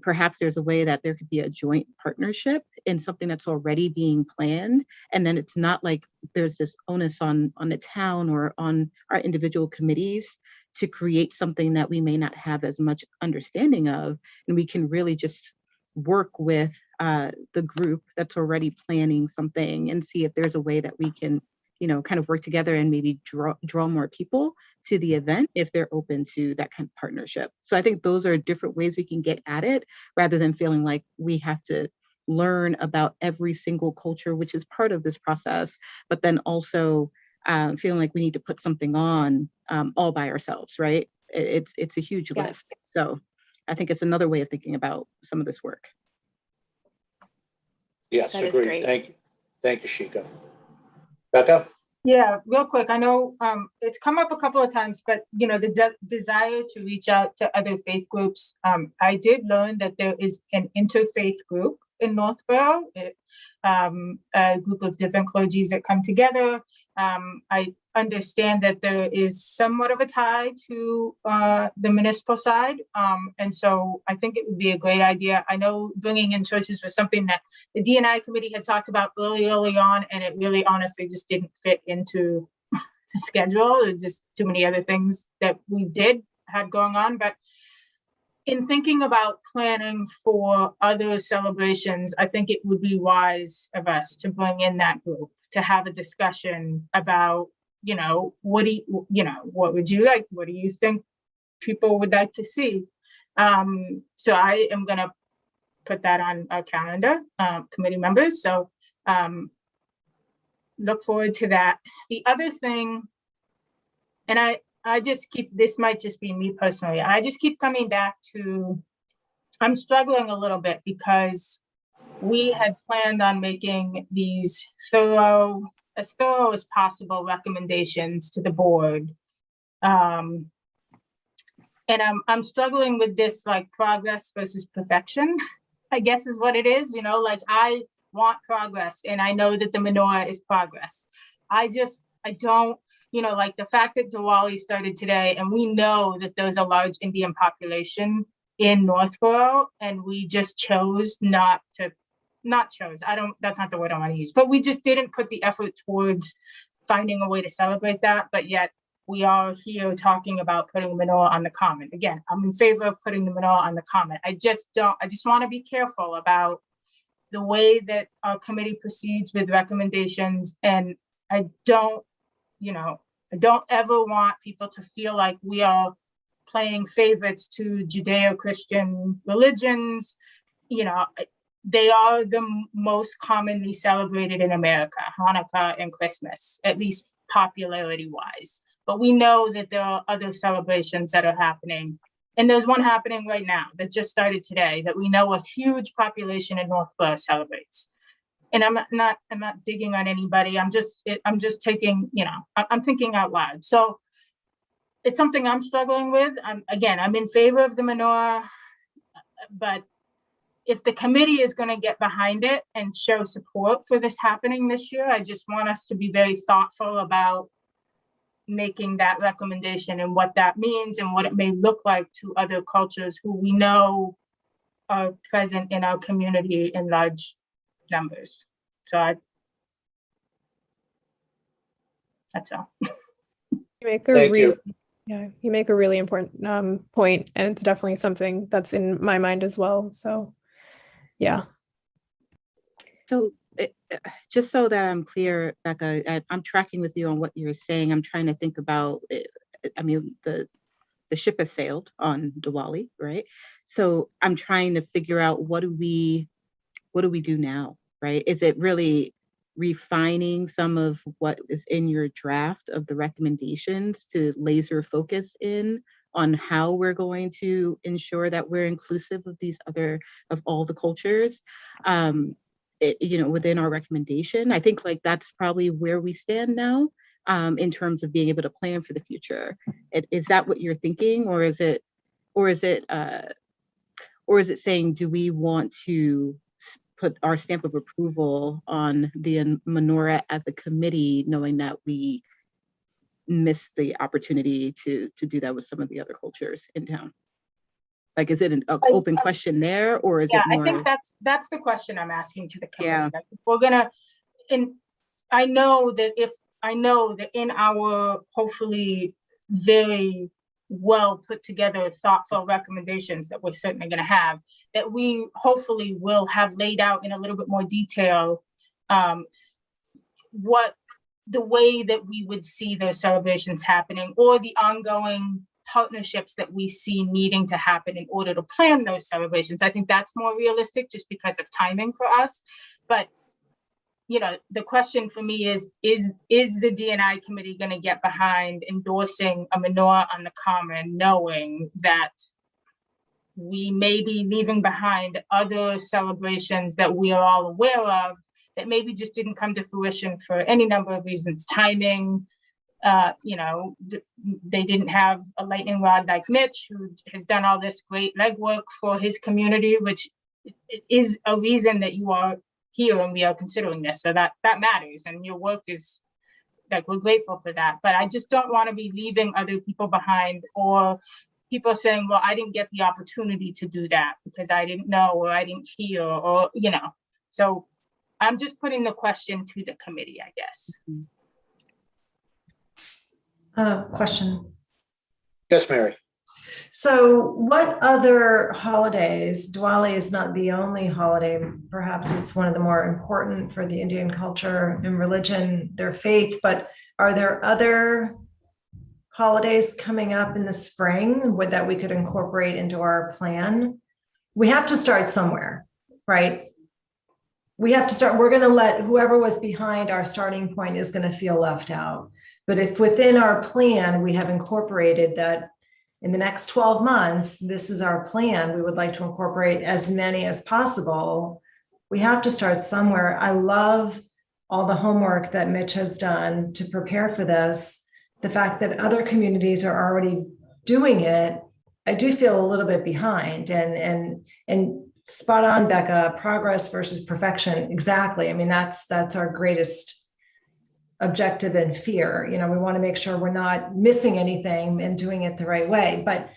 perhaps there's a way that there could be a joint partnership in something that's already being planned. And then it's not like there's this onus on the town or on our individual committees to create something that we may not have as much understanding of. And we can really just work with the group that's already planning something and see if there's a way that we can, kind of work together and maybe draw more people to the event if they're open to that kind of partnership. So I think those are different ways we can get at it rather than feeling like we have to learn about every single culture, which is part of this process, but then also feeling like we need to put something on all by ourselves, right? It's a huge lift. So I think it's another way of thinking about some of this work. yes, That is agreed. great. Thank you, Shika. Becca? Yeah, real quick. I know it's come up a couple of times, but the desire to reach out to other faith groups. I did learn that there is an interfaith group in Northborough, a group of different clergies that come together. I understand that there is somewhat of a tie to the municipal side. And so I think it would be a great idea. I know bringing in churches was something that the D&I committee had talked about early on, and it really honestly just didn't fit into the schedule. There's just too many other things that we had going on. But in thinking about planning for other celebrations, I think it would be wise of us to bring in that group to have a discussion about, what would you like? What do you think people would like to see? So I am going to put that on our calendar, committee members. So look forward to that. The other thing, and I just this might just be me personally. I just keep coming back to, I'm struggling a little bit because we had planned on making these as thorough as possible recommendations to the board. And I'm struggling with this, like, progress versus perfection, I guess is what it is. Like, I want progress and I know that the menorah is progress. I don't, like the fact that Diwali started today and we know that there's a large Indian population in Northborough and we just chose that's not the word I want to use, but we just didn't put the effort towards finding a way to celebrate that. But yet we are here talking about putting the menorah on the common. Again, I'm in favor of putting the menorah on the common. I just want to be careful about the way that our committee proceeds with recommendations. And I don't ever want people to feel like we are playing favorites to Judeo-Christian religions. They are the most commonly celebrated in America, Hanukkah and Christmas, at least popularity-wise. But we know that there are other celebrations that are happening. And there's one happening right now that just started today that we know a huge population in Northborough celebrates. And I'm not digging on anybody. I'm just taking, I'm thinking out loud. So it's something I'm struggling with. I'm in favor of the menorah, but if the committee is going to get behind it and show support for this happening this year, I just want us to be very thoughtful about making that recommendation and what that means and what it may look like to other cultures who we know are present in our community in large numbers. So that's all. You make a Thank really, you. yeah, you make a really important point, and it's definitely something that's in my mind as well. So, yeah. So just so that I'm clear, Becca, I'm tracking with you on what you're saying. I'm trying to think about, I mean, the ship has sailed on Diwali, right? So I'm trying to figure out what do we do now, right? Is it really refining some of what is in your draft of the recommendations to laser focus in on how we're going to ensure that we're inclusive of of all the cultures, within our recommendation? I think like that's probably where we stand now, in terms of being able to plan for the future. Is that what you're thinking, or is it saying, do we want to put our stamp of approval on the menorah as a committee, knowing that we missed the opportunity to do that with some of the other cultures in town? Like, is it an open question there, or is Yeah, it more? I think that's the question I'm asking to the committee. Yeah. Like, if we're gonna, I know that in our hopefully very well put together, thoughtful recommendations that we're certainly going to have, that we hopefully will have laid out in a little bit more detail what the way that we would see those celebrations happening, or the ongoing partnerships that we see needing to happen in order to plan those celebrations. I think that's more realistic just because of timing for us. But the question for me is the D&I committee going to get behind endorsing a menorah on the common, knowing that we may be leaving behind other celebrations that we are all aware of that maybe just didn't come to fruition for any number of reasons, timing. They didn't have a lightning rod like Mitch, who has done all this great legwork for his community, which is a reason that you are here and we are considering this. So that matters, and your work is, like, we're grateful for that. But I just don't want to be leaving other people behind, or people saying, well, I didn't get the opportunity to do that because I didn't know, or I didn't hear, or so I'm just putting the question to the committee, I guess. Question. Yes, Mary. So what other holidays, Diwali is not the only holiday, perhaps it's one of the more important for the Indian culture and religion, their faith, but are there other holidays coming up in the spring that we could incorporate into our plan? We have to start somewhere, right? We have to start, we're going to let whoever was behind our starting point is going to feel left out. But if within our plan, we have incorporated that in the next 12 months, this is our plan, we would like to incorporate as many as possible. We have to start somewhere. I love all the homework that Mitch has done to prepare for this. The fact that other communities are already doing it, I do feel a little bit behind, and spot on, Becca, progress versus perfection. Exactly. I mean, that's our greatest objective and fear. We want to make sure we're not missing anything and doing it the right way. But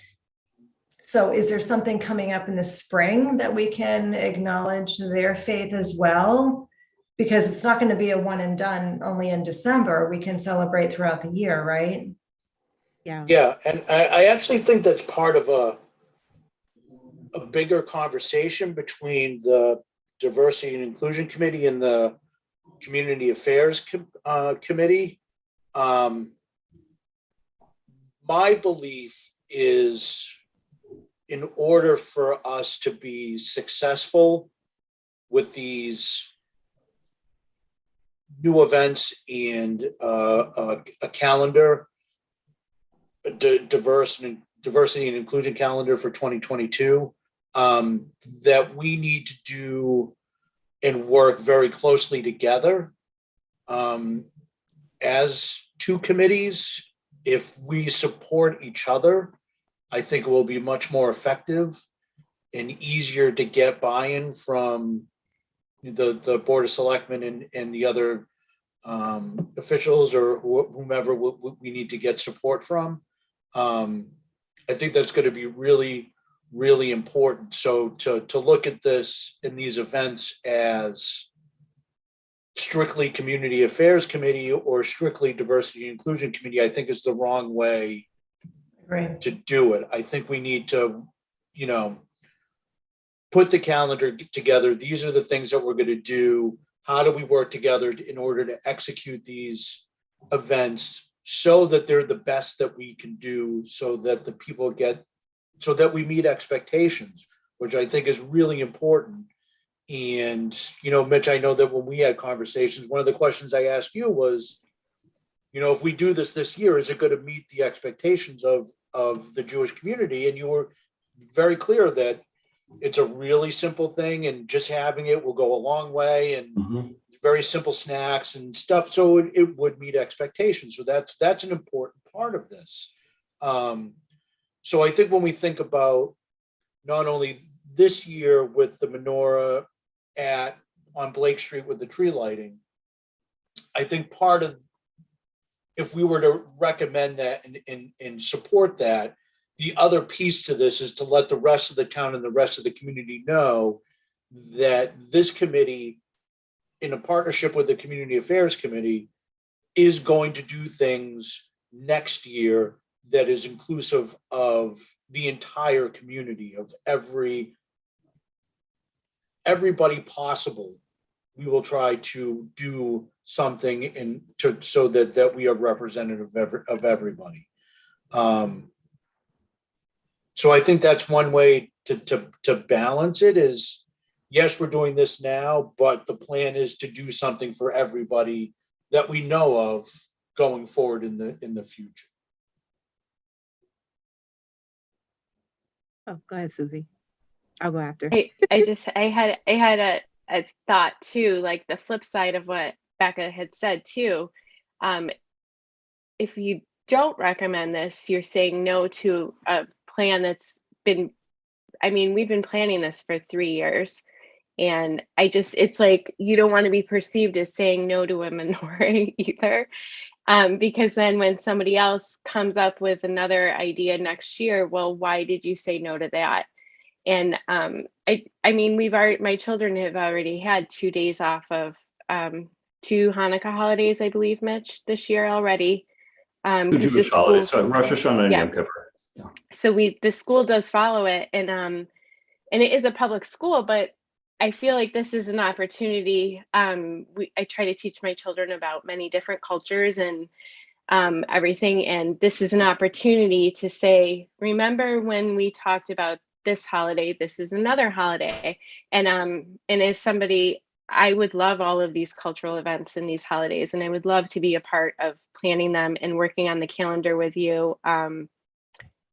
so is there something coming up in the spring that we can acknowledge their faith as well? Because it's not going to be a one and done only in December. We can celebrate throughout the year, right? Yeah. Yeah, and I actually think that's part of a bigger conversation between the Diversity and Inclusion Committee and the Community Affairs Committee. My belief is, in order for us to be successful with these new events and a calendar, diversity and inclusion calendar for 2022, that we need to do and work very closely together as two committees. If we support each other, I think it will be much more effective and easier to get buy-in from the Board of Selectmen and the other officials or whomever we need to get support from. I think that's going to be really, really important. So to look at this in these events as strictly community affairs committee or strictly diversity and inclusion committee, I think is the wrong way Right. to do it. I think we need to, you know, put the calendar together. These are the things that we're going to do. How do we work together in order to execute these events so that they're the best that we can do, so that the people get, so that we meet expectations, which I think is really important. And, you know, Mitch, I know that when we had conversations, one of the questions I asked you was, you know, if we do this year, is it going to meet the expectations of the Jewish community? And you were very clear that it's a really simple thing, and just having it will go a long way, and very simple snacks and stuff. So it would meet expectations. So that's an important part of this. So I think when we think about not only this year with the menorah on Blake Street with the tree lighting, I think part of, if we were to recommend that and support that, the other piece to this is to let the rest of the town and the rest of the community know that this committee, in a partnership with the Community Affairs Committee, is going to do things next year that is inclusive of the entire community, of everybody possible. We will try to do something so that we are representative of everybody. So I think that's one way to balance it is, yes, we're doing this now, but the plan is to do something for everybody that we know of going forward in the future. Oh, go ahead, Susie. I'll go after. I had a thought too, like the flip side of what Becca had said too. If you don't recommend this, you're saying no to a plan that's been, I mean, we've been planning this for 3 years. And it's like, you don't want to be perceived as saying no to a menorah either. Because then when somebody else comes up with another idea next year, well, why did you say no to that? And I mean, my children have already had 2 days off of 2 Hanukkah holidays, I believe, Mitch, this year already. The Jewish holidays, so Rosh Hashanah and Yom Kippur. Yeah. So the school does follow it, and it is a public school, but I feel like this is an opportunity. I try to teach my children about many different cultures and everything, and this is an opportunity to say, remember when we talked about this holiday, this is another holiday. And as somebody, I would love all of these cultural events and these holidays, and I would love to be a part of planning them and working on the calendar with you.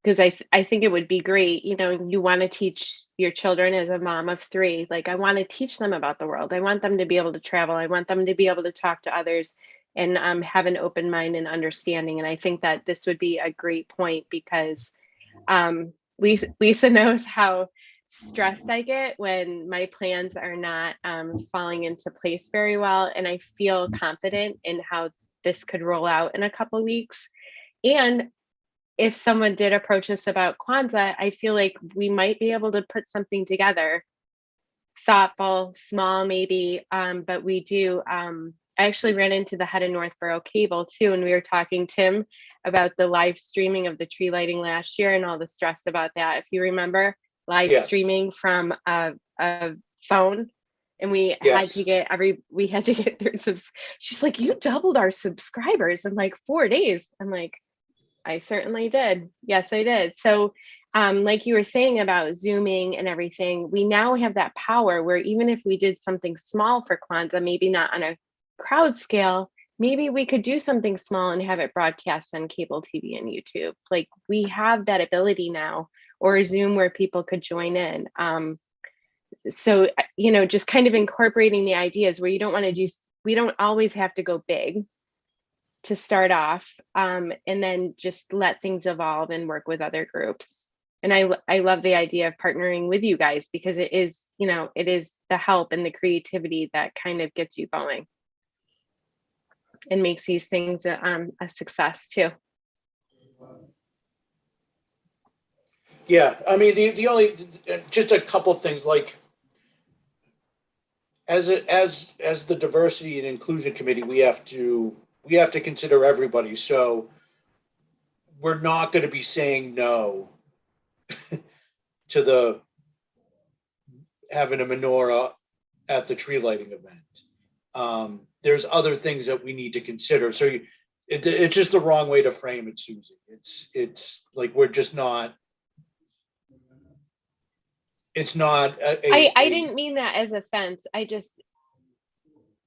Because I think it would be great. You know, you want to teach your children, as a mom of 3, like, I want to teach them about the world. I want them to be able to travel. I want them to be able to talk to others and have an open mind and understanding. And I think that this would be a great point, because Lisa knows how stressed I get when my plans are not falling into place very well. And I feel confident in how this could roll out in a couple of weeks. And if someone did approach us about Kwanzaa, I feel like we might be able to put something together, thoughtful, small maybe, but we do. I actually ran into the head of Northborough Cable too, and we were talking, Tim, about the live streaming of the tree lighting last year and all the stress about that. If you remember, live streaming from a phone, and we had to get through. She's like, you doubled our subscribers in like 4 days. I'm like, I certainly did. Yes, I did. So like you were saying about Zooming and everything, we now have that power where even if we did something small for Kwanzaa, maybe not on a crowd scale, maybe we could do something small and have it broadcast on cable TV and YouTube. Like, we have that ability now, or Zoom where people could join in. So, you know, just kind of incorporating the ideas where you don't want to do, we don't always have to go big to start off, and then just let things evolve and work with other groups. And I love the idea of partnering with you guys, because it is, you know, it is the help and the creativity that kind of gets you going and makes these things a success too. Yeah, I mean, the only, just a couple of things, like, as the diversity and inclusion committee, we have to consider everybody. So we're not going to be saying no to the having a menorah at the tree lighting event. There's other things that we need to consider. So it's just the wrong way to frame it, Susie. It's like we're just not. It's not. I didn't mean that as offense.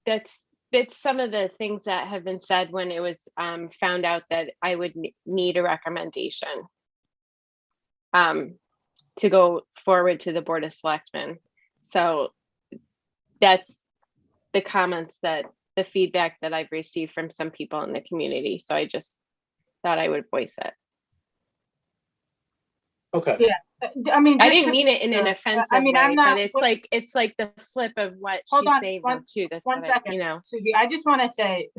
That's some of the things that have been said when it was found out that I would need a recommendation to go forward to the Board of Selectmen. So that's the comments the feedback that I've received from some people in the community. So I just thought I would voice it. Okay. Yeah. I mean, I just didn't to mean be it in an clear, offensive I mean, I'm way, not. but it's like the flip of what Hold she's on, saying one- too. That's One what second, you know. Susie, I just want to say,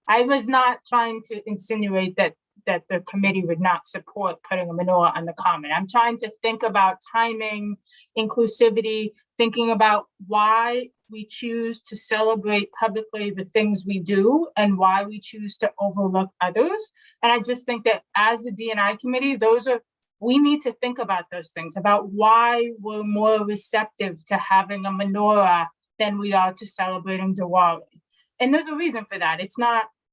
I was not trying to insinuate that the committee would not support putting a menorah on the common. I'm trying to think about timing, inclusivity, thinking about why we choose to celebrate publicly the things we do and why we choose to overlook others. And I just think that as a D&I committee, we need to think about those things, about why we're more receptive to having a menorah than we are to celebrating Diwali. And there's a reason for that.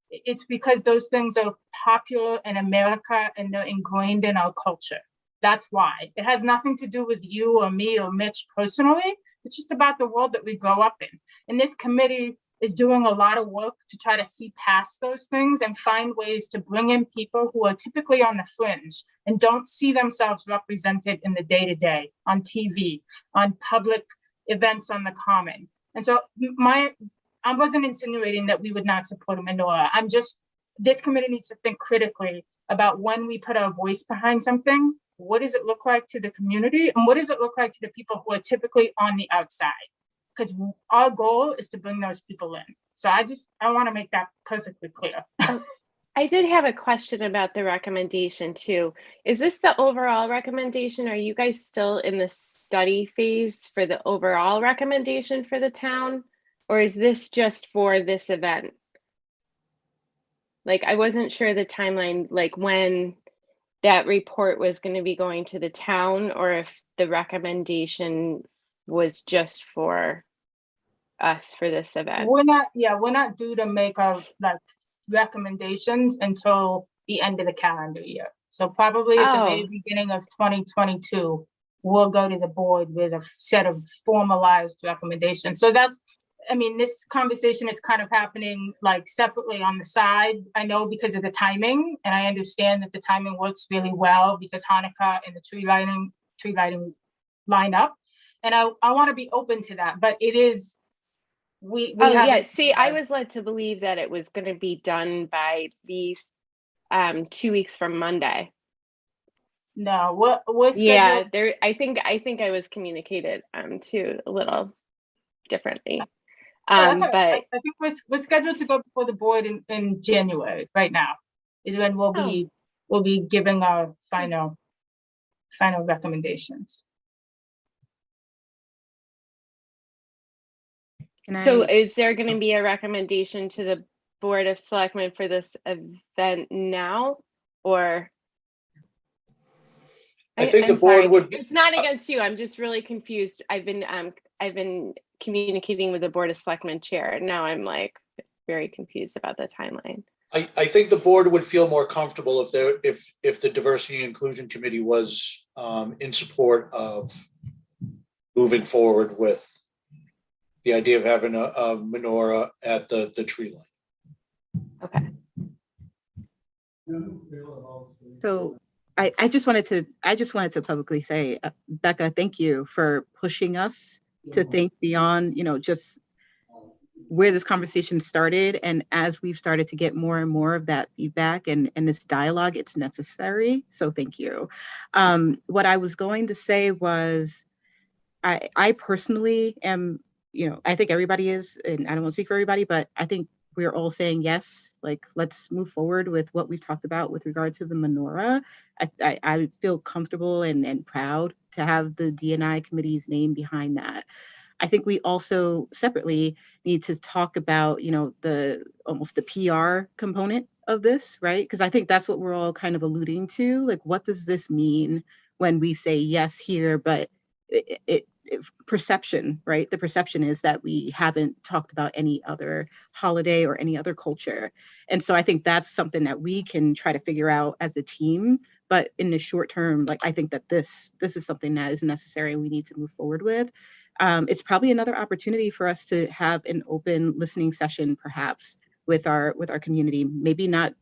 It's because those things are popular in America and they're ingrained in our culture. That's why. It has nothing to do with you or me or Mitch personally. It's just about the world that we grow up in. And this committee is doing a lot of work to try to see past those things and find ways to bring in people who are typically on the fringe and don't see themselves represented in the day-to-day, on TV, on public events on the common. And so I wasn't insinuating that we would not support a menorah. This committee needs to think critically about when we put our voice behind something, what does it look like to the community? And what does it look like to the people who are typically on the outside? Because our goal is to bring those people in. So I want to make that perfectly clear. I did have a question about the recommendation too. Is this the overall recommendation? Are you guys still in the study phase for the overall recommendation for the town? Or is this just for this event? Like, I wasn't sure the timeline, like when that report was going to be going to the town, or if the recommendation was just for us for this event. We're not due to make our recommendations until the end of the calendar year. So probably at the very beginning of 2022, we'll go to the board with a set of formalized recommendations. So this conversation is kind of happening separately on the side. I know because of the timing, and I understand that the timing works really well because Hanukkah and the tree lighting line up. And I want to be open to that, but it is, see, I was led to believe that it was going to be done by these 2 weeks from Monday. No, we're scheduled. Yeah, I think I was communicated too a little differently. But I think we're scheduled to go before the board in January. Right now is when we'll be giving our final recommendations. So is there going to be a recommendation to the Board of Selectmen for this event now, or? I think the board sorry. would. It's not against you. I'm just really confused. I've been communicating with the Board of Selectmen chair. Now I'm very confused about the timeline. I think the board would feel more comfortable if the diversity and inclusion committee was in support of moving forward with the idea of having a menorah at the tree line. Okay. So I just wanted to publicly say, Becca, thank you for pushing us to think beyond, just where this conversation started. And as we've started to get more and more of that feedback and this dialogue, it's necessary. So thank you. What I was going to say was, I personally am, I think everybody is, and I don't want to speak for everybody, but I think we're all saying yes, let's move forward with what we've talked about with regard to the menorah. I feel comfortable and proud to have the D&I committee's name behind that. I think we also separately need to talk about, almost the PR component of this, right? Because I think that's what we're all kind of alluding to. Like, what does this mean when we say yes here, but perception, right? The perception is that we haven't talked about any other holiday or any other culture. And so I think that's something that we can try to figure out as a team. But in the short term, like, I think that this is something that is necessary and we need to move forward with. It's probably another opportunity for us to have an open listening session, perhaps, with our community, maybe not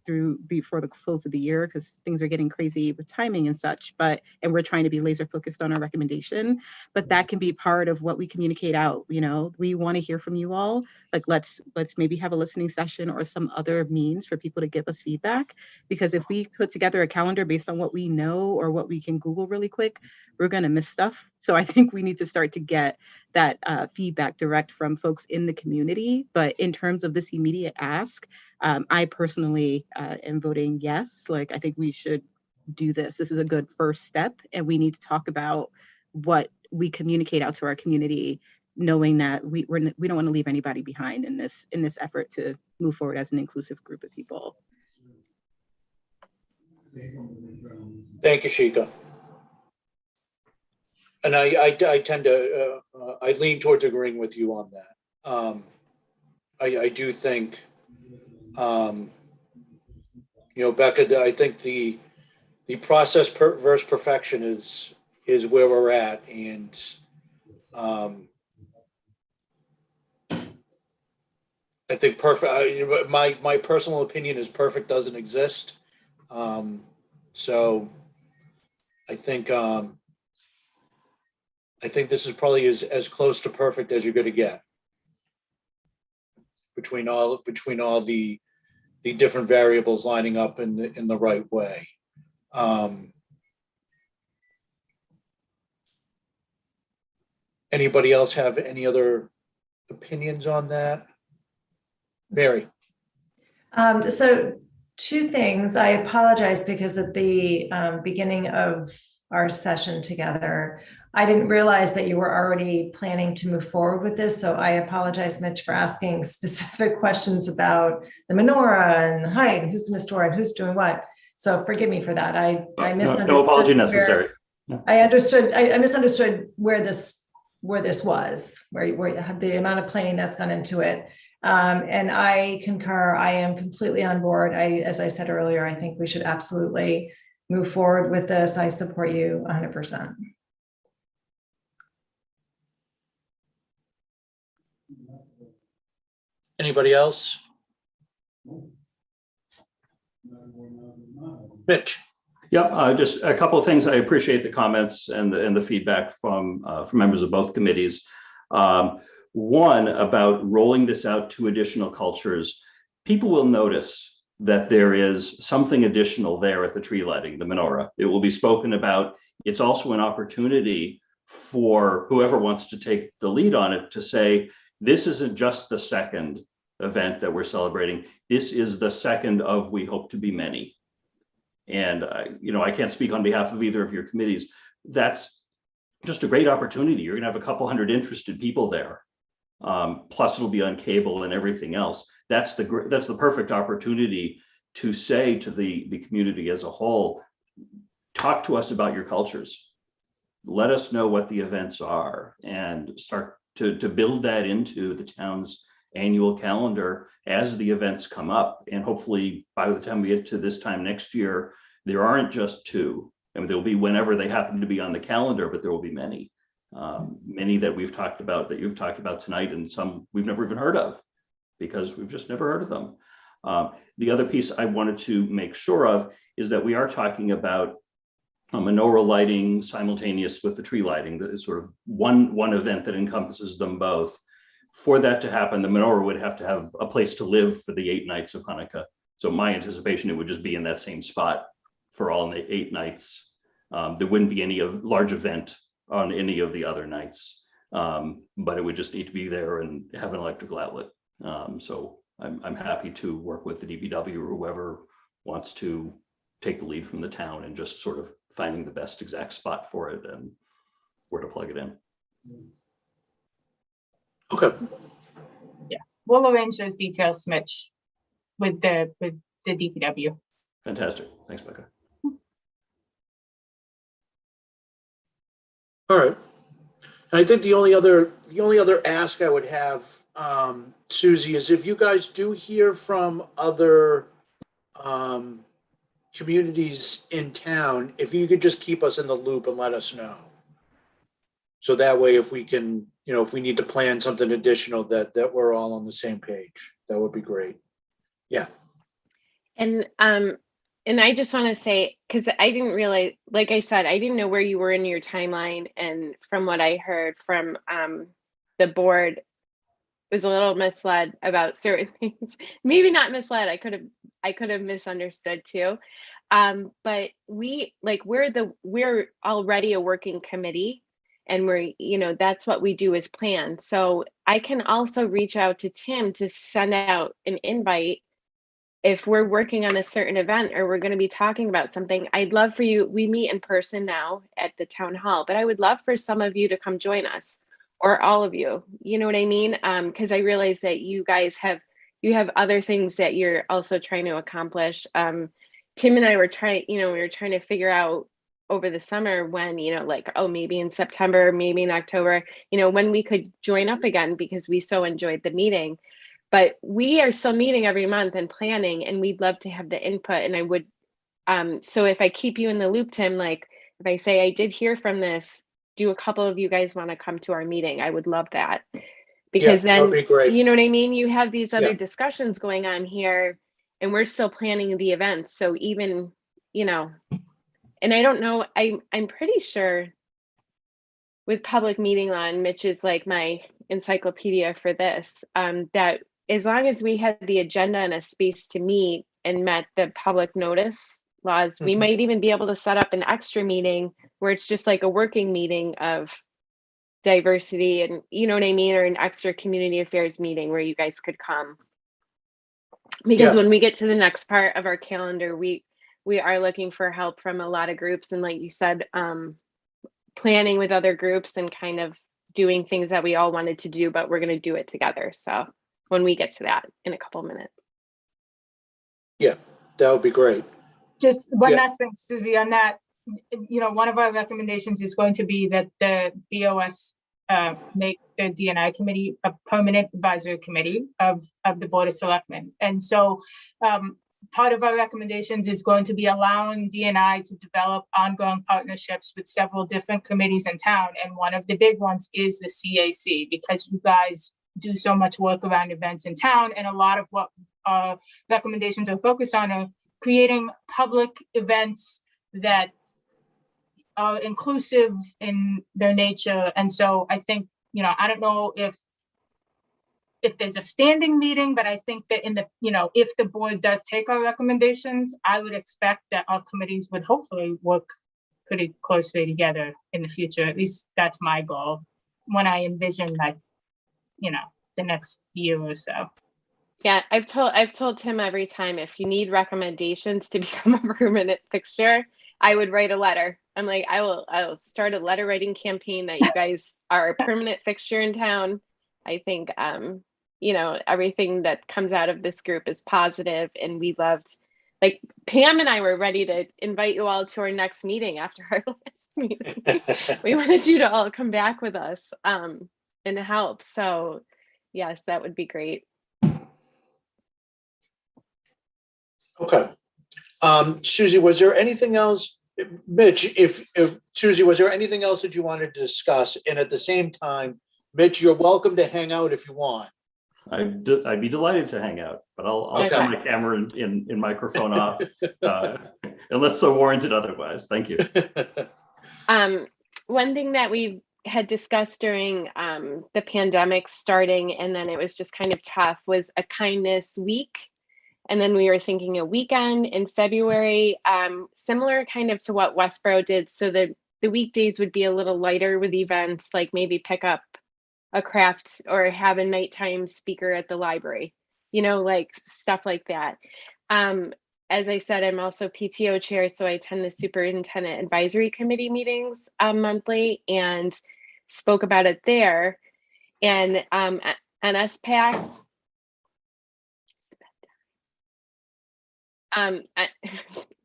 before the close of the year, because things are getting crazy with timing and such, and we're trying to be laser focused on our recommendation, but that can be part of what we communicate out. We want to hear from you all. Like, let's maybe have a listening session or some other means for people to give us feedback, because if we put together a calendar based on what we know or what we can Google really quick, we're going to miss stuff. So I think we need to start to get that feedback direct from folks in the community. But in terms of this immediate ask, I personally am voting yes. Like, I think we should do this. This is a good first step, and we need to talk about what we communicate out to our community, knowing that we don't want to leave anybody behind in this effort to move forward as an inclusive group of people. Thank you, Shika. And I tend to, I lean towards agreeing with you on that. I do think, Becca, I think the process versus perfection is where we're at. And I think perfect, my personal opinion is perfect doesn't exist. So I think this is probably as close to perfect as you're going to get between all the different variables lining up in the right way. Anybody else have any other opinions on that? Mary. So two things. I apologize because at the beginning of our session together, I didn't realize that you were already planning to move forward with this. So I apologize, Mitch, for asking specific questions about the menorah and the height and who's going to store it, who's doing what. So forgive me for that. I misunderstood. No apology necessary. I misunderstood where this was, where the amount of planning that's gone into it. And I concur. I am completely on board. As I said earlier, I think we should absolutely move forward with this. I support you 100%. Anybody else? Mitch. Yep, just a couple of things. I appreciate the comments and the feedback from members of both committees. One, about rolling this out to additional cultures. People will notice that there is something additional there at the tree lighting, the menorah. It will be spoken about. It's also an opportunity for whoever wants to take the lead on it to say, this isn't just the second event that we're celebrating. This is the second of, we hope to be many. And I can't speak on behalf of either of your committees. That's just a great opportunity. You're gonna have a couple hundred interested people there. Plus it'll be on cable and everything else. That's the perfect opportunity to say to the community as a whole, talk to us about your cultures. Let us know what the events are and start to build that into the town's annual calendar as the events come up. And hopefully by the time we get to this time next year, there aren't just two. I mean, there'll be whenever they happen to be on the calendar, but there will be many. Many that we've talked about, that you've talked about tonight, and some we've never even heard of because we've just never heard of them. The other piece I wanted to make sure of is that we are talking about menorah lighting simultaneous with the tree lighting. That is sort of one event that encompasses them both. For that to happen, the menorah would have to have a place to live for the 8 nights of Hanukkah. So my anticipation, it would just be in that same spot for all the 8 nights. There wouldn't be any large event on any of the other nights, but it would just need to be there and have an electrical outlet. So I'm happy to work with the DPW or whoever wants to take the lead from the town and just sort of finding the best exact spot for it and where to plug it in. Okay, We'll arrange those details, Mitch, with the DPW. Fantastic. Thanks, Becca. all right. And I think the only other ask I would have, Susie, is if you guys do hear from other communities in town, if you could just keep us in the loop and let us know. So that way, if we can, if we need to plan something additional, that we're all on the same page, that would be great. Yeah. And I just want to say, because I didn't realize, like I said, I didn't know where you were in your timeline. And from what I heard from the board, was a little misled about certain things. Maybe not misled. I could have misunderstood too. But we're already a working committee, and that's what we do is plan. So I can also reach out to Tim to send out an invite if we're working on a certain event or we're going to be talking about something. I'd love for you, we meet in person now at the town hall, but I would love for some of you to come join us, or all of you, you know what I mean? Because I realize that you guys have other things that you're also trying to accomplish. Tim and I were trying to figure out over the summer when, maybe in September, maybe in October, when we could join up again, because we so enjoyed the meeting. But we are still meeting every month and planning, and we'd love to have the input. And I would, so if I keep you in the loop, Tim, like if I say I did hear from this, do a couple of you guys want to come to our meeting? I would love that, because Yeah, that'd then, be great. you know what I mean? You have these other Yeah. discussions going on here, and we're still planning the events. So even, and I don't know, I'm pretty sure with public meeting law, and Mitch is like my encyclopedia for this, that as long as we had the agenda and a space to meet and met the public notice laws, we Mhm. might even be able to set up an extra meeting where it's just like a working meeting of diversity, and you know what I mean, or an extra community affairs meeting where you guys could come. Because Yeah. when we get to the next part of our calendar, we are looking for help from a lot of groups, and like you said, planning with other groups and kind of doing things that we all wanted to do, but we're going to do it together. So when we get to that in a couple of minutes. Yeah, that would be great. Just one Yeah. last thing, Susie, on that, one of our recommendations is going to be that the BOS make the DNI committee a permanent advisory committee of the Board of Selectmen. And so part of our recommendations is going to be allowing DNI to develop ongoing partnerships with several different committees in town. And one of the big ones is the CAC, because you guys do so much work around events in town. And a lot of what recommendations are focused on are creating public events that are inclusive in their nature. And so I think, I don't know if there's a standing meeting, but I think that if the board does take our recommendations, I would expect that our committees would hopefully work pretty closely together in the future. At least that's my goal when I envision that, the next year or so. Yeah, I've told Tim every time, if you need recommendations to become a permanent fixture, I would write a letter. I'm like, I will start a letter writing campaign that you guys are a permanent fixture in town. I think, everything that comes out of this group is positive, and we loved, like Pam and I were ready to invite you all to our next meeting after our last meeting. We wanted you to all come back with us and help. So yes, that would be great. Okay. Susie, was there anything else? Mitch, if Susie, was there anything else that you wanted to discuss? And at the same time, Mitch, you're welcome to hang out if you want. I'd be delighted to hang out, but I'll Okay. turn my camera and microphone off unless so warranted otherwise. Thank you. One thing that we had discussed during the pandemic starting, and then it was just kind of tough, was a kindness week. And then we were thinking a weekend in February, similar kind of to what Westboro did. So the weekdays would be a little lighter with events, like maybe pick up a craft or have a nighttime speaker at the library, like stuff like that. As I said, I'm also PTO chair, so I attend the Superintendent Advisory Committee meetings monthly, and spoke about it there. And NSPAC.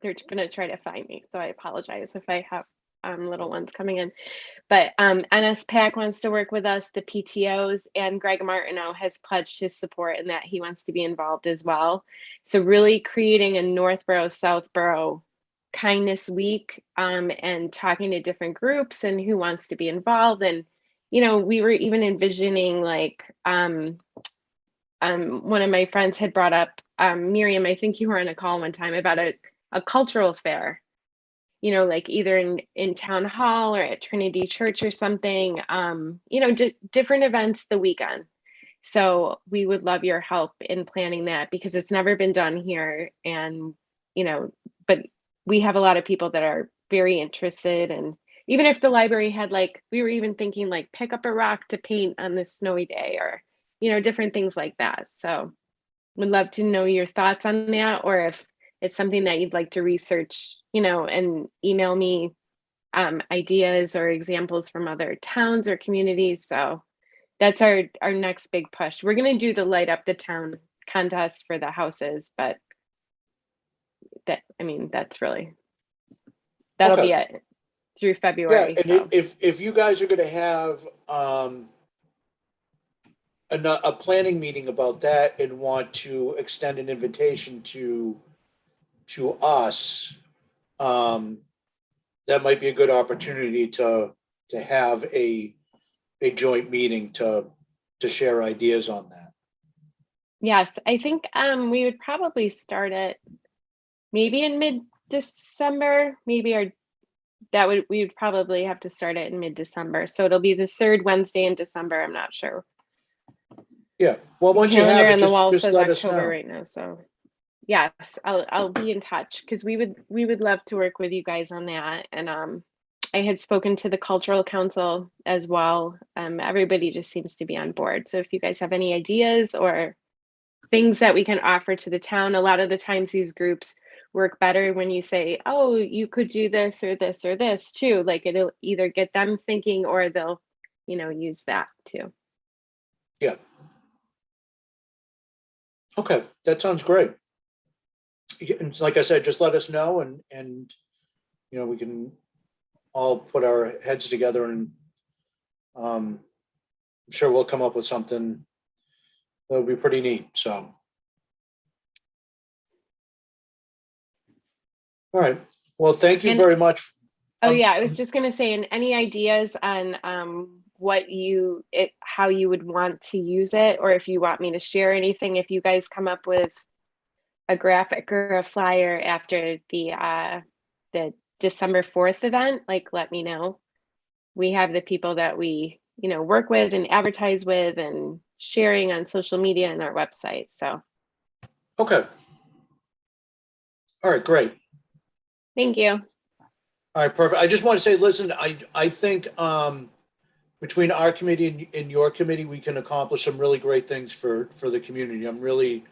They're gonna try to find me, so I apologize if I have little ones coming in. But NSPAC wants to work with us, the PTOs, and Greg Martineau has pledged his support in that he wants to be involved as well. So really creating a Northborough, Southborough kindness week, and talking to different groups and who wants to be involved. And, you know, we were even envisioning like, one of my friends had brought up, Miriam, I think you were on a call one time about a cultural fair, you know, like either in town hall or at Trinity Church or something, you know, different events the weekend. So we would love your help in planning that because it's never been done here. And, you know, but we have a lot of people that are very interested. And even if the library had like, we were even thinking like pick up a rock to paint on this snowy day or, you know, different things like that. So would love to know your thoughts on that, or if it's something that you'd like to research, you know, and email me ideas or examples from other towns or communities. So that's our next big push. We're going to do the light up the town contest for the houses, but that, I mean, that's really, that'll Okay. be it through Yeah, February. and So. if you guys are gonna have a planning meeting about that and want to extend an invitation to us, that might be a good opportunity to have a joint meeting to share ideas on that. Yes, I think we would probably start it maybe in mid-December. Maybe we would probably have to start it in mid-December. So it'll be the third Wednesday in December. I'm not sure. Yeah, well, once you Calendar have on it, the wall just says let us October know. right now. So yes, I'll be in touch because we would love to work with you guys on that. And I had spoken to the Cultural Council as well. Everybody just seems to be on board. So if you guys have any ideas or things that we can offer to the town, a lot of the times these groups work better when you say, oh, you could do this or this or this too. Like it'll either get them thinking or they'll, you know, use that too. Yeah. Okay, that sounds great. And like I said, just let us know and you know, we can all put our heads together and I'm sure we'll come up with something that'll be pretty neat. So. All right. Well, thank you And- very much. Oh yeah, I was just gonna say, and any ideas on how you would want to use it, or if you want me to share anything, if you guys come up with a graphic or a flyer after the December 4th event, like let me know. We have the people that we, you know, work with and advertise with and sharing on social media and our website. So. Okay. All right, great. Thank you. All right, perfect. I just want to say, listen, I think between our committee and your committee, we can accomplish some really great things for the community. I'm really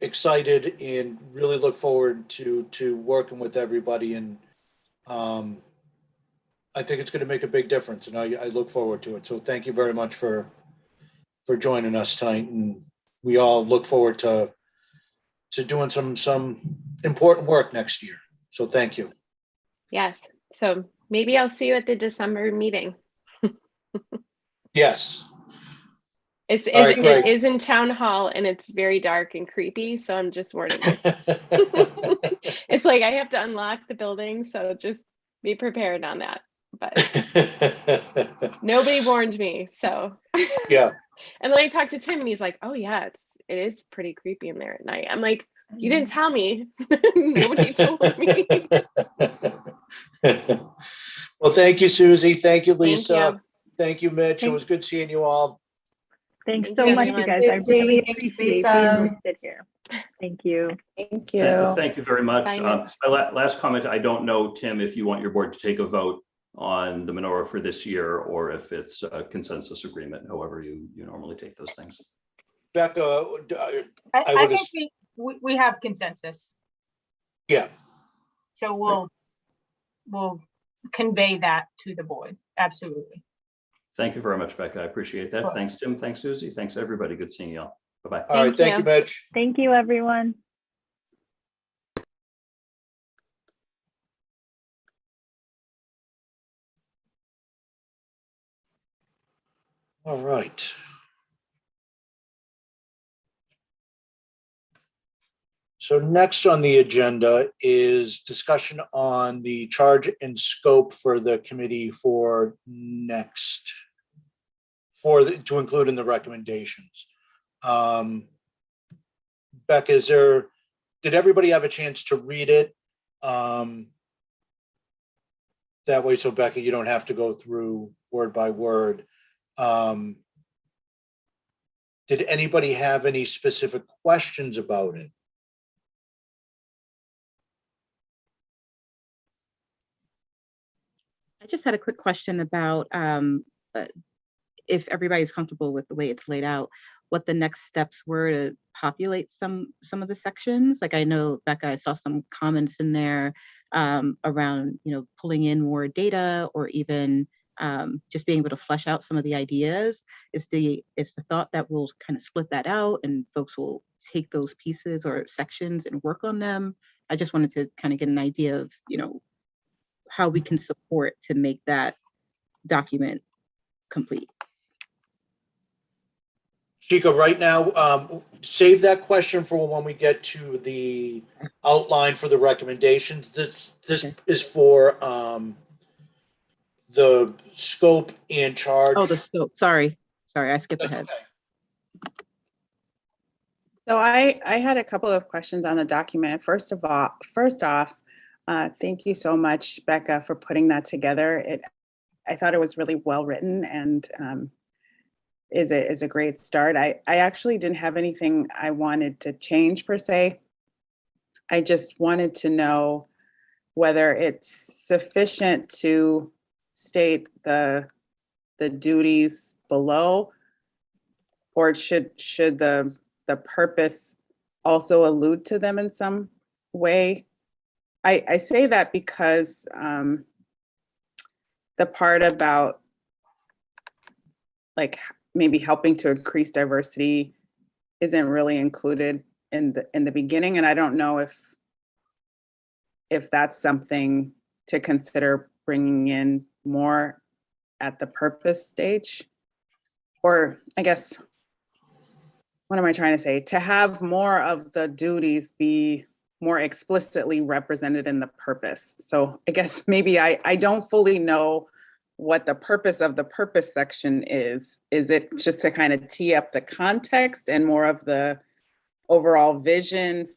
excited and really look forward to working with everybody. And I think it's going to make a big difference, and I look forward to it. So thank you very much for joining us tonight, and we all look forward to doing some important work next year. So thank you. Yes. So maybe I'll see you at the December meeting. Yes. It great. is in town hall and it's very dark and creepy. So I'm just warning you. It's like I have to unlock the building. So just be prepared on that. But nobody warned me. So yeah. And then I talked to Tim and he's like, oh yeah, it is pretty creepy in there at night. I'm like, you didn't tell me. Nobody told me. Well, thank you, Susie. Thank you, Lisa. Thank you, Mitch. It was good seeing you all. Thanks Thank so you, much, you everyone. guys. I really Thank you, appreciate Lisa. being listed here. Thank you. Thank you. Thank you very much. Bye, Mitch. My last comment, I don't know, Tim, if you want your board to take a vote on the menorah for this year or if it's a consensus agreement, however you normally take those things. Becca, I think we have consensus. yeah. So we'll convey that to the board. Absolutely. Thank you very much, Becca. I appreciate that. course. Thanks, Tim. Thanks, Susie. Thanks, everybody. Good seeing y'all. Bye-bye. All right, thank you, Mitch. Thank you, everyone. All right. So next on the agenda is discussion on the charge and scope for the committee for next, to include in the recommendations. Becca, did everybody have a chance to read it? That way, so Becca, you don't have to go through word by word. Did anybody have any specific questions about it? I just had a quick question about if everybody's comfortable with the way it's laid out, what the next steps were to populate some of the sections. Like I know, Becca, I saw some comments in there around, pulling in more data or even just being able to flesh out some of the ideas. Is the thought that we'll kind of split that out and folks will take those pieces or sections and work on them? I just wanted to kind of get an idea of, how we can support to make that document complete. Chico, right now, save that question for when we get to the outline for the recommendations. This is for the scope and charge. Oh, the scope. Sorry, I skipped That's ahead. okay. So I had a couple of questions on the document. First off, thank you so much, Becca, for putting that together. I thought it was really well written and is a great start. I actually didn't have anything I wanted to change per se. I just wanted to know whether it's sufficient to state the duties below, or should the purpose also allude to them in some way. I say that because the part about like maybe helping to increase diversity isn't really included in the beginning, and I don't know if that's something to consider bringing in more at the purpose stage. Or I guess, what am I trying to say? To have more of the duties be more explicitly represented in the purpose. So I guess maybe I don't fully know what the purpose of the purpose section is. Is it just to kind of tee up the context and more of the overall vision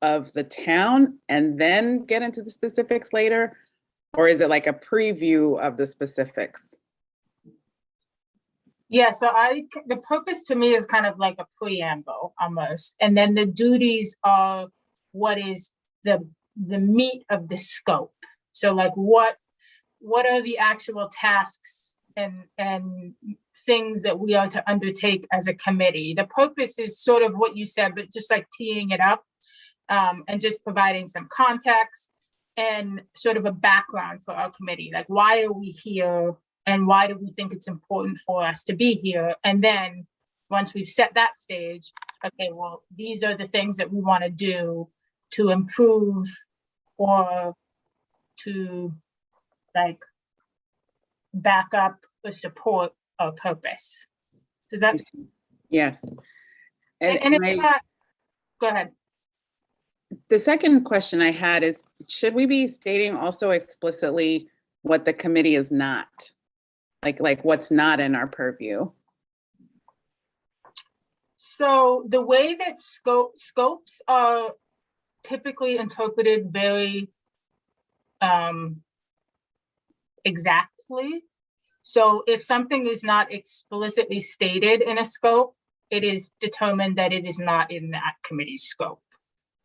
of the town and then get into the specifics later? Or is it like a preview of the specifics? Yeah, so the purpose to me is kind of like a preamble almost. And then the duties are what is the meat of the scope. So like what are the actual tasks and things that we are to undertake as a committee? The purpose is sort of what you said, but just like teeing it up and just providing some context and sort of a background for our committee. Like, why are we here? And why do we think it's important for us to be here? And then once we've set that stage, okay, well, these are the things that we want to do to improve or to like back up or support our purpose. Does that? Yes. And it's not, go ahead. The second question I had is, should we be stating also explicitly what the committee is not? Like what's not in our purview? So the way that scopes are typically interpreted very exactly. So if something is not explicitly stated in a scope, it is determined that it is not in that committee's scope.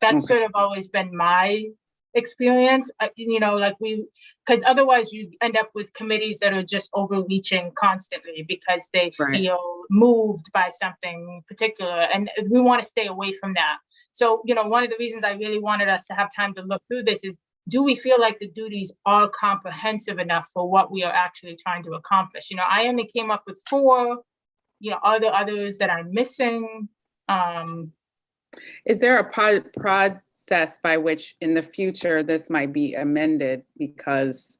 That's sort of always been my experience, because otherwise you end up with committees that are just overreaching constantly because they feel moved by something particular, and we want to stay away from that. So, one of the reasons I really wanted us to have time to look through this is do we feel like the duties are comprehensive enough for what we are actually trying to accomplish? You know, I only came up with 4, you know, are there others that I'm missing? Is there a process by which in the future this might be amended because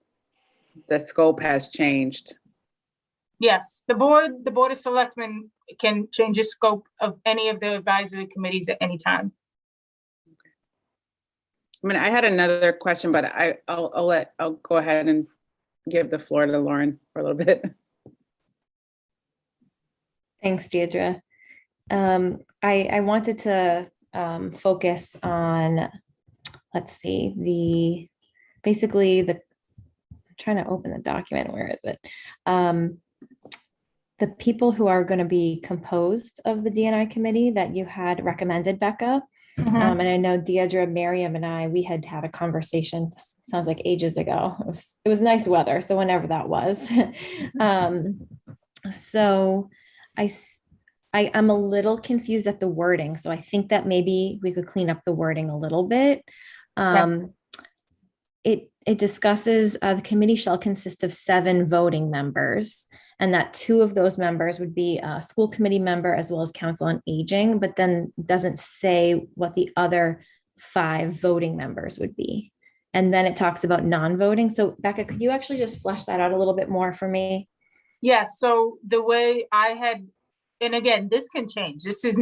the scope has changed? Yes, the board of selectmen can change the scope of any of the advisory committees at any time. I mean, I had another question, but I'll go ahead and give the floor to Lauren for a little bit. Thanks, Deirdre. I wanted to focus on, let's see, I'm trying to open the document. Where is it? The people who are going to be composed of the DNI committee that you had recommended, Becca. And I know Deirdre, Miriam, and we had a conversation. This sounds like ages ago. It was nice weather, so whenever that was. So I'm a little confused at the wording. So I think that maybe we could clean up the wording a little bit. It discusses the committee shall consist of 7 voting members, and that 2 of those members would be a school committee member as well as council on aging, but then doesn't say what the other 5 voting members would be. And then it talks about non-voting. So Becca, could you actually just flesh that out a little bit more for me? Yeah, so the way I had, and again, this can change. This is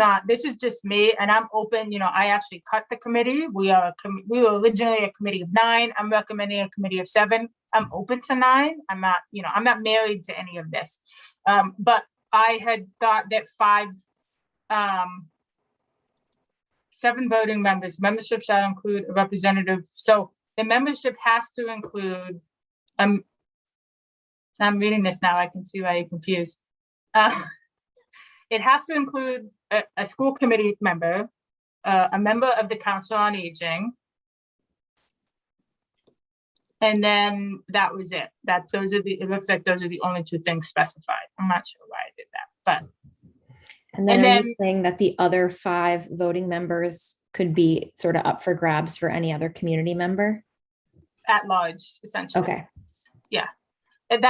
just me, and I'm open, you know, I actually cut the committee. We were originally a committee of 9. I'm recommending a committee of 7. I'm open to 9. I'm not married to any of this. But I had thought that 7 voting members, membership shall include a representative. So the membership has to include, I'm reading this now, I can see why you're confused. It has to include a school committee member, a member of the council on aging. And then that was it. It looks like those are the only 2 things specified. I'm not sure why I did that, but. And then are you saying that the other 5 voting members could be sort of up for grabs for any other community member? At large, essentially. Okay. Yeah. And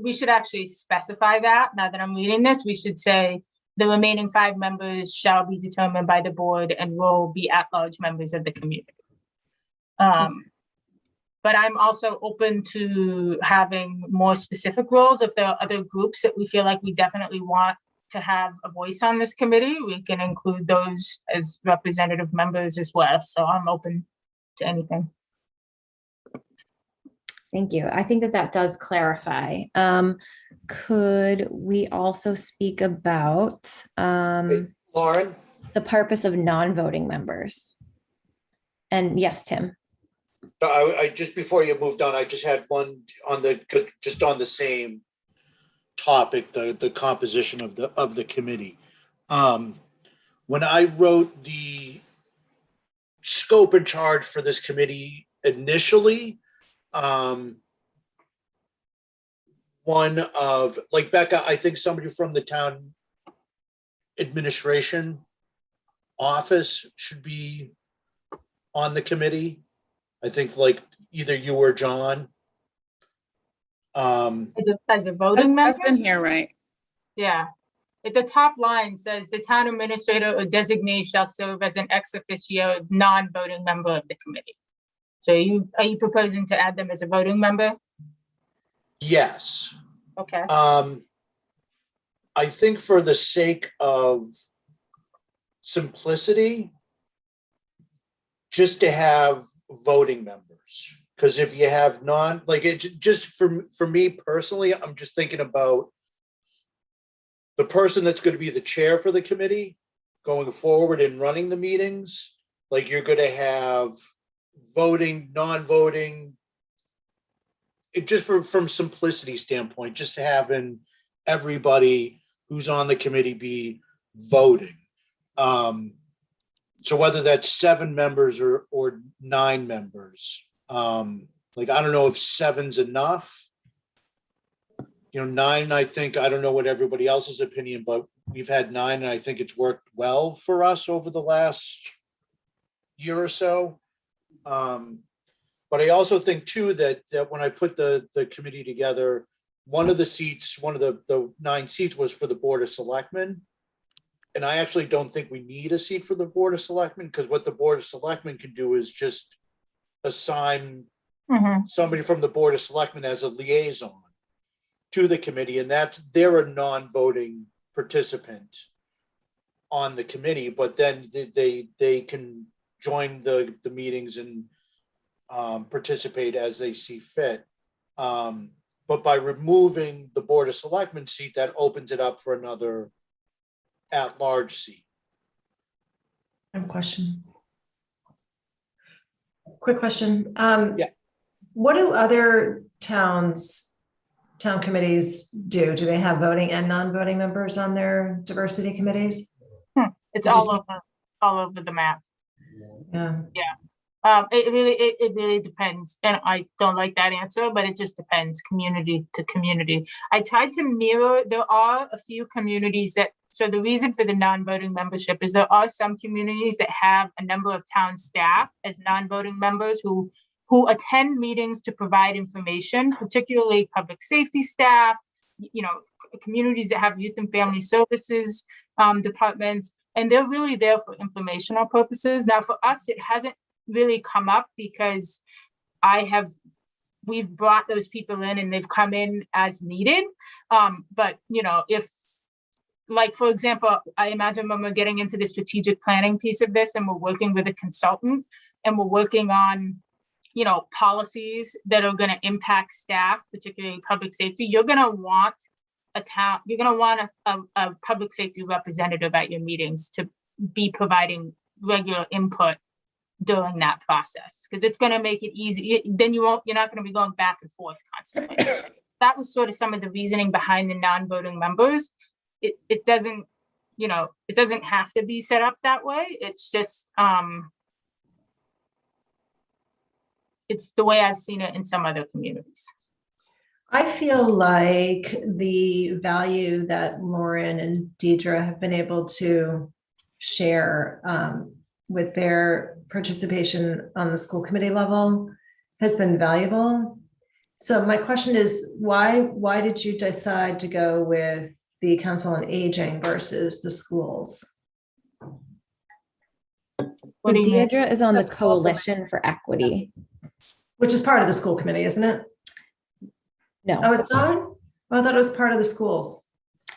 we should actually specify that. Now that I'm reading this, we should say the remaining 5 members shall be determined by the board and will be at-large members of the community. But I'm also open to having more specific roles. If there are other groups that we feel like we definitely want to have a voice on this committee, we can include those as representative members as well. So I'm open to anything. Thank you. I think that does clarify. Could we also speak about Lauren? the purpose of non-voting members? And yes, Tim. I just before you moved on, I just had one on the same topic, the composition of the committee. When I wrote the scope and charge for this committee initially, one of, like Becca, I think somebody from the town administration office should be on the committee. I think like either you or John. As a voting member? That's in here, right? Yeah. At the top line says the town administrator or designee shall serve as an ex officio non-voting member of the committee. So are you proposing to add them as a voting member? Yes. Okay. I think for the sake of simplicity, just to have voting members, because if you have just for me personally, I'm just thinking about the person that's going to be the chair for the committee going forward and running the meetings. Like you're going to have voting, non-voting. It just from simplicity standpoint, just having everybody who's on the committee be voting. So whether that's 7 members or 9 members, like I don't know if 7's enough. 9, I think, I don't know what everybody else's opinion, but we've had 9 and I think it's worked well for us over the last year or so. But But I also think too, that when I put the committee together, one of the seats, one of the 9 seats was for the Board of Selectmen. And I actually don't think we need a seat for the Board of Selectmen, because what the Board of Selectmen can do is just assign somebody from the Board of Selectmen as a liaison to the committee, and they're a non-voting participant on the committee, but then they can join the meetings and participate as they see fit. But by removing the Board of Selectmen seat, that opens it up for another at-large seat. I have a question. Quick question. Yeah. What do other town committees do? Do they have voting and non-voting members on their diversity committees? It's all over the map. Yeah. It really depends, and I don't like that answer, but it just depends community to community. I tried to mirror. There are a few communities that. So the reason for the non-voting membership is there are some communities that have a number of town staff as non-voting members who attend meetings to provide information, particularly public safety staff. Communities that have youth and family services departments, and they're really there for informational purposes. Now, for us, it hasn't really come up because we've brought those people in and they've come in as needed. But if, like, for example, I imagine when we're getting into the strategic planning piece of this and we're working with a consultant and we're working on, policies that are going to impact staff, particularly public safety, you're going to want a public safety representative at your meetings to be providing regular input during that process, because it's going to make it easy. Then you're not going to be going back and forth constantly. That was sort of some of the reasoning behind the non-voting members. It doesn't have to be set up that way. It's just it's the way I've seen it in some other communities. I feel like the value that Lauren and Deidre have been able to share with their participation on the school committee level has been valuable. So my question is, why did you decide to go with the Council on Aging versus the schools? So Deidre is on the Coalition for Equity. Which is part of the school committee, isn't it? No. Oh, it's not? Oh, I thought it was part of the schools.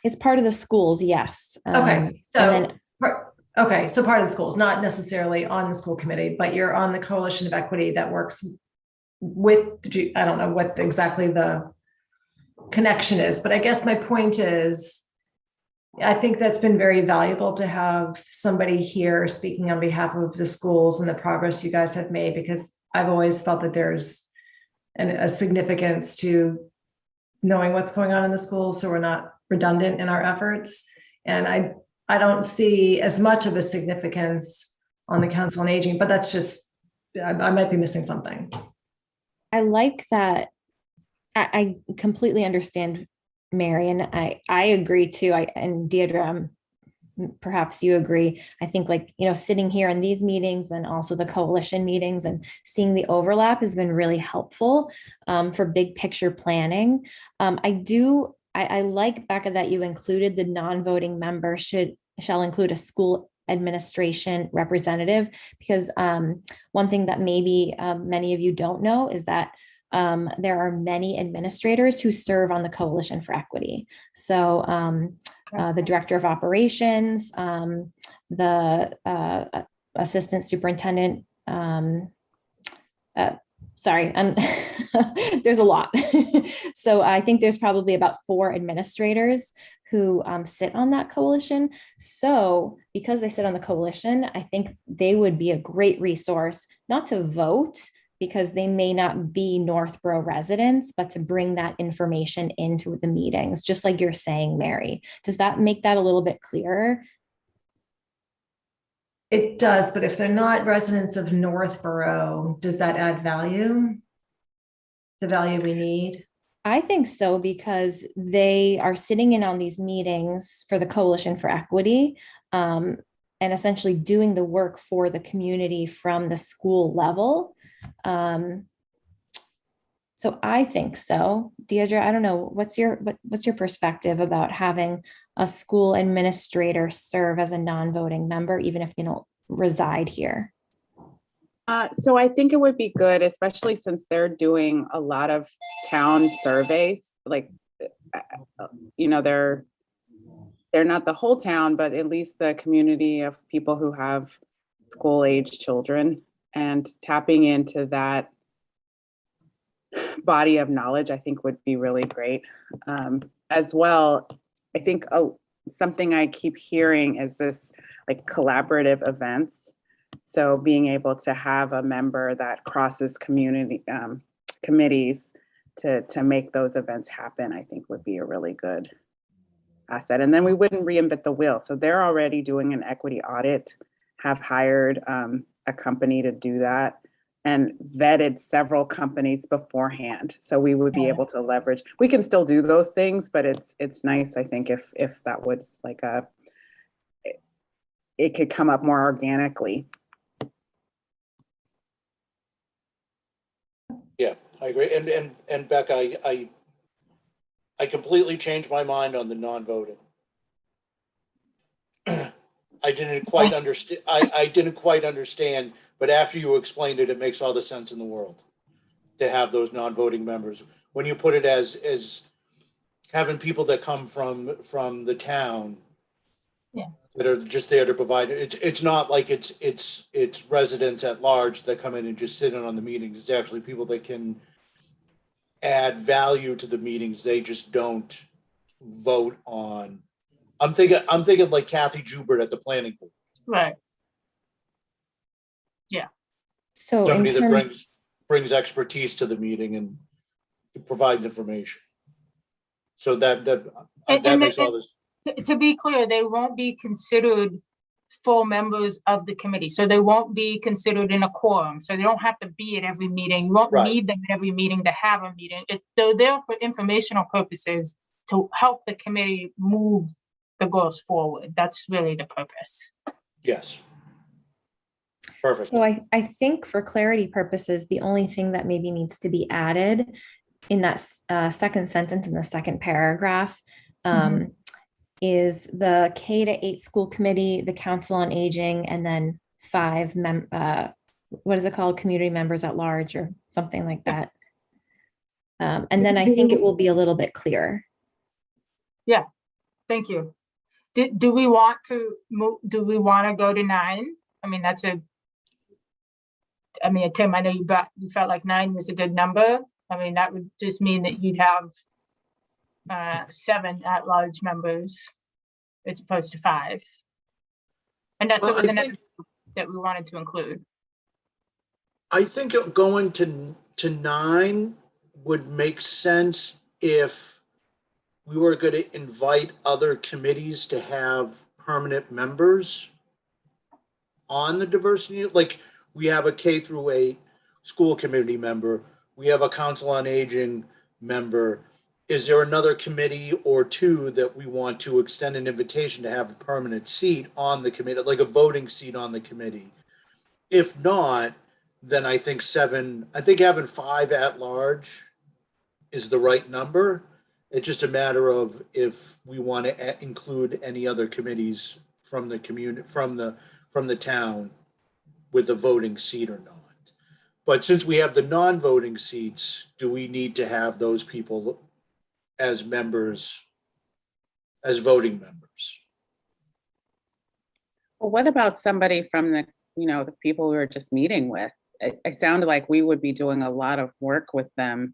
It's part of the schools, yes. Okay, so part of the schools, not necessarily on the school committee, but you're on the Coalition of Equity that works with, I don't know what exactly the connection is, but I guess my point is, I think that's been very valuable to have somebody here speaking on behalf of the schools and the progress you guys have made, because I've always felt that there's a significance to knowing what's going on in the schools, so we're not redundant in our efforts. And I don't see as much of a significance on the Council on Aging, but that's just, I might be missing something. I like that. I completely understand, Mary, and I agree too. And Deidre, perhaps you agree. I think, sitting here in these meetings and also the coalition meetings and seeing the overlap has been really helpful for big picture planning. I like, Becca, that you included the non-voting member shall include a school administration representative, because one thing that maybe many of you don't know is that there are many administrators who serve on the Coalition for Equity. So the director of operations, the assistant superintendent, there's a lot. So I think there's probably about 4 administrators who sit on that coalition. So because they sit on the coalition, I think they would be a great resource, not to vote, because they may not be Northborough residents, but to bring that information into the meetings, just like you're saying, Mary. Does that make that a little bit clearer? It does, but if they're not residents of Northborough, does that add value? The value we need? I think so, because they are sitting in on these meetings for the Coalition for Equity, and essentially doing the work for the community from the school level. So I think so. Deirdre, I don't know, what's your perspective about having a school administrator serve as a non-voting member, even if they don't reside here? So I think it would be good, especially since they're doing a lot of town surveys, like, you know, they're not the whole town, but at least the community of people who have school-age children, and tapping into that body of knowledge, I think would be really great. As well, I think something I keep hearing is this like collaborative events. So being able to have a member that crosses community committees to make those events happen, I think would be a really good asset. And then we wouldn't reinvent the wheel. So they're already doing an equity audit, have hired a company to do that, and vetted several companies beforehand. So we would be able to leverage, we can still do those things, but it's nice, I think, if that was like it could come up more organically. Yeah, I agree. And Beck, I completely changed my mind on the non-voting. I didn't quite understand. I didn't quite understand, but after you explained it, it makes all the sense in the world to have those non-voting members. When you put it as having people that come from the town, Yeah, that are just there to provide. It's not like it's residents at large that come in and just sit in on the meetings. It's actually people that can add value to the meetings. They just don't vote on. I'm thinking like Kathy Jubert at the planning board. right. So in Somebody that terms, brings expertise to the meeting and provides information. So that And makes all this. to be clear, they won't be considered full members of the committee. So they won't be considered in a quorum. So they don't have to be at every meeting. You won't Right. need them at every meeting to have a meeting. They're there for informational purposes to help the committee move the goals forward. That's really the purpose. Yes. Perfect. so I think for clarity purposes, the only thing that maybe needs to be added in that second sentence in the second paragraph is the K-8 school committee, the council on aging, and then 5 what is it called? Community members at large or something like that. And then I think it will be a little bit clearer. Thank you. Do we want to move? Do we want to go to 9? I mean, Tim, I know you felt like 9 was a good number. I mean, that would just mean that you'd have 7 at-large members as opposed to 5. And that's Well, was I another think- that we wanted to include. I think going to 9 would make sense if we were going to invite other committees to have permanent members on the diversity. Like we have a K-8 school committee member, we have a council on aging member. Is there another committee or two that we want to extend an invitation to have a permanent seat on the committee, like a voting seat on the committee? If not, then I think having 5 at large is the right number. It's just a matter of if we want to include any other committees from the community, from the town with a voting seat or not. But since we have the non-voting seats, do we need to have those people as members, as voting members? Well, what about somebody from the people we were just meeting with? It sounded like we would be doing a lot of work with them.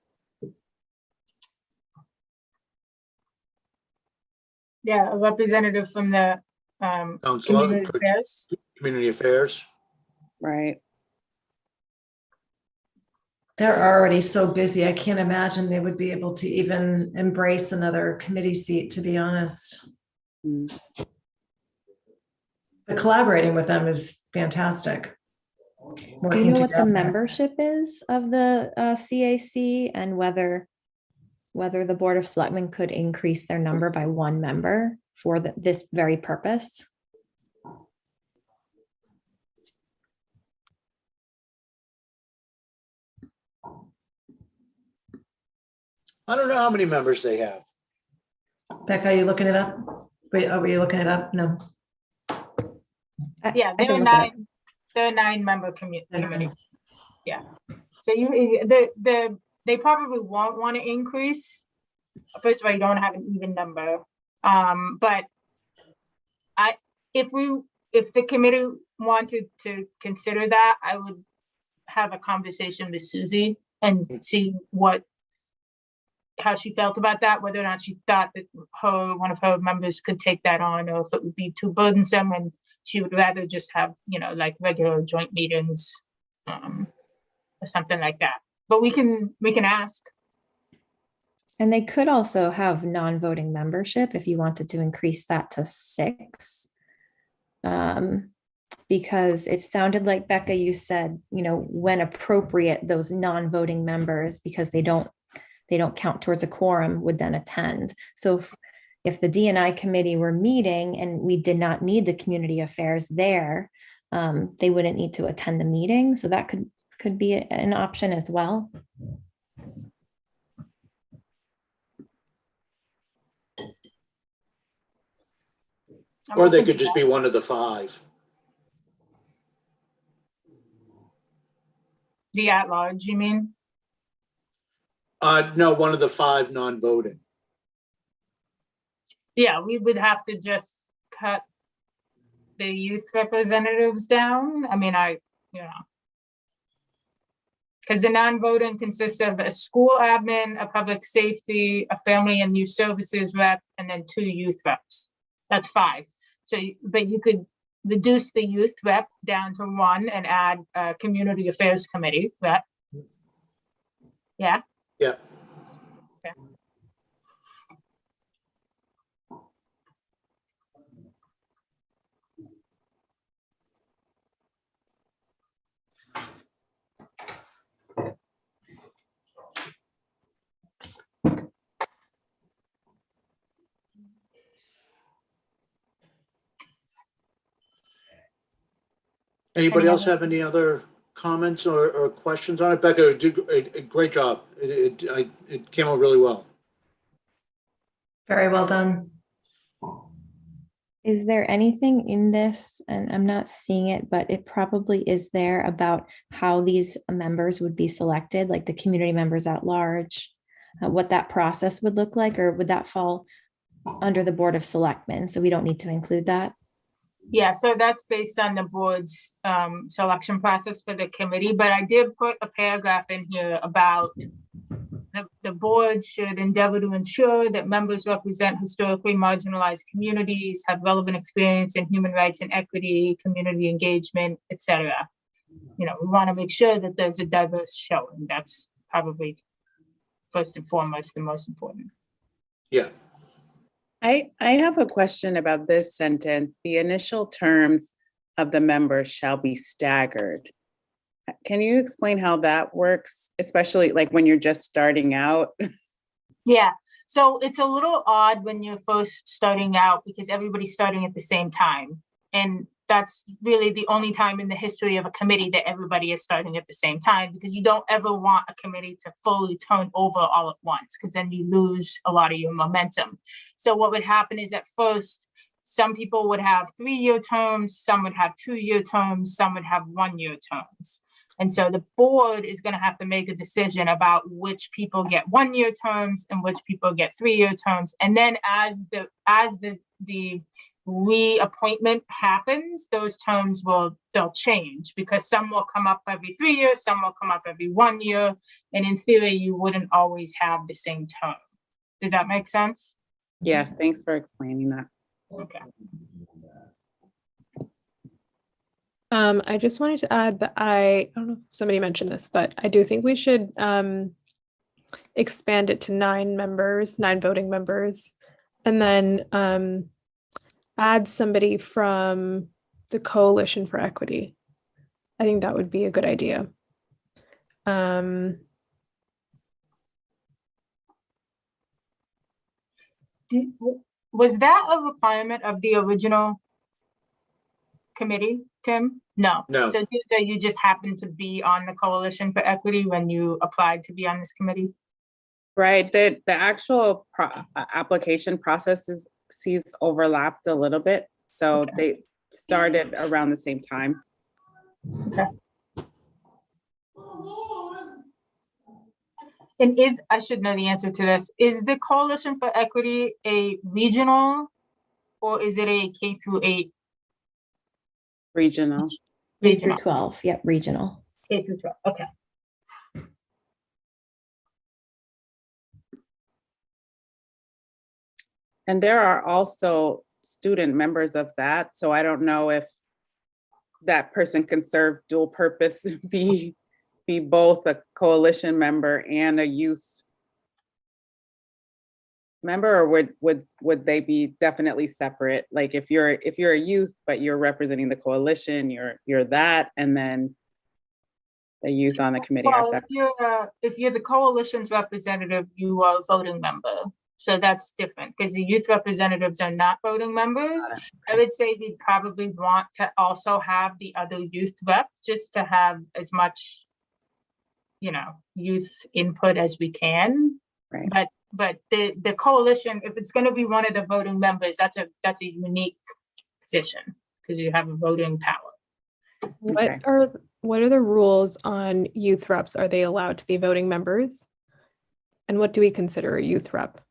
Yeah, a representative from the Council community affairs. Community affairs. Right. They're already so busy. I can't imagine they would be able to even embrace another committee seat, to be honest. Mm. But collaborating with them is fantastic. Do you Working know what the together. membership is of the CAC and whether the Board of Selectmen could increase their number by 1 member for this very purpose? I don't know how many members they have. Becca, are you looking it up? Were you looking it up? No. Yeah, I they're can look it up. they're a 9-member committee. Okay. Yeah. So they probably won't want to increase. First of all, you don't have an even number. But if the committee wanted to consider that, I would have a conversation with Susie and see how she felt about that, whether or not she thought that one of her members could take that on, or if it would be too burdensome and she would rather just have, like regular joint meetings, or something like that. But we can ask. And they could also have non-voting membership if you wanted to increase that to 6. Because it sounded like, Becca, you said, when appropriate, those non-voting members, because they don't count towards a quorum, would then attend. So if the D&I committee were meeting and we did not need the community affairs there, they wouldn't need to attend the meeting. So that could be an option as well. Or they could just be one of the 5. The at-large, you mean? No, one of the 5 non-voting. Yeah, we would have to just cut the youth representatives down. I mean, because the non-voting consists of a school admin, a public safety, a family and youth services rep, and then 2 youth reps. That's 5. So, but you could reduce the youth rep down to 1 and add a community affairs committee rep. Yeah. Yeah. Okay. Anybody else have any other comments or questions on it? Becca, you did a great job. It came out really well. Very well done. Is there anything in this, and I'm not seeing it, but it probably is there, about how these members would be selected, like the community members at large, what that process would look like, or would that fall under the Board of Selectmen? So we don't need to include that. Yeah, so that's based on the board's selection process for the committee, but I did put a paragraph in here about the board should endeavor to ensure that members represent historically marginalized communities, have relevant experience in human rights and equity, community engagement, etc. We want to make sure that there's a diverse showing. That's probably first and foremost the most important. Yeah. I have a question about this sentence. The initial terms of the members shall be staggered. Can you explain how that works, especially like when you're just starting out? Yeah, so it's a little odd when you're first starting out because everybody's starting at the same time. And that's really the only time in the history of a committee that everybody is starting at the same time, because you don't ever want a committee to fully turn over all at once, because then you lose a lot of your momentum. So what would happen is at first, some people would have 3-year terms, some would have 2-year terms, some would have 1-year terms. And so the board is going to have to make a decision about which people get 1-year terms and which people get 3-year terms. And then as the reappointment happens, those terms they'll change, because some will come up every 3 years, some will come up every 1 year. And in theory, you wouldn't always have the same term. Does that make sense? Yes, thanks for explaining that. Okay. I just wanted to add that I don't know if somebody mentioned this, but I do think we should expand it to 9 voting members, and then add somebody from the Coalition for Equity. I think that would be a good idea. Was that a requirement of the original committee, Tim? No. No. So you just happened to be on the Coalition for Equity when you applied to be on this committee? Right, the actual application processes overlapped a little bit, so they started around the same time. And I should know the answer to this, is the Coalition for Equity a regional or is it a K through 8? Regional. K through Regional, 12, yep, regional. K through 12, okay. And there are also student members of that, so I don't know if that person can serve dual purpose, be both a coalition member and a youth member, or would they be definitely separate? Like if you're a youth, but you're representing the coalition, you're that, and then the youth on the committee are Well, separate. if you're the coalition's representative, you are a voting member. So that's different because the youth representatives are not voting members. I would say we probably want to also have the other youth rep just to have as much, youth input as we can. Right. But the coalition, if it's going to be one of the voting members, that's a unique position because you have a voting power. Okay. What are the rules on youth reps? Are they allowed to be voting members? And what do we consider a youth rep?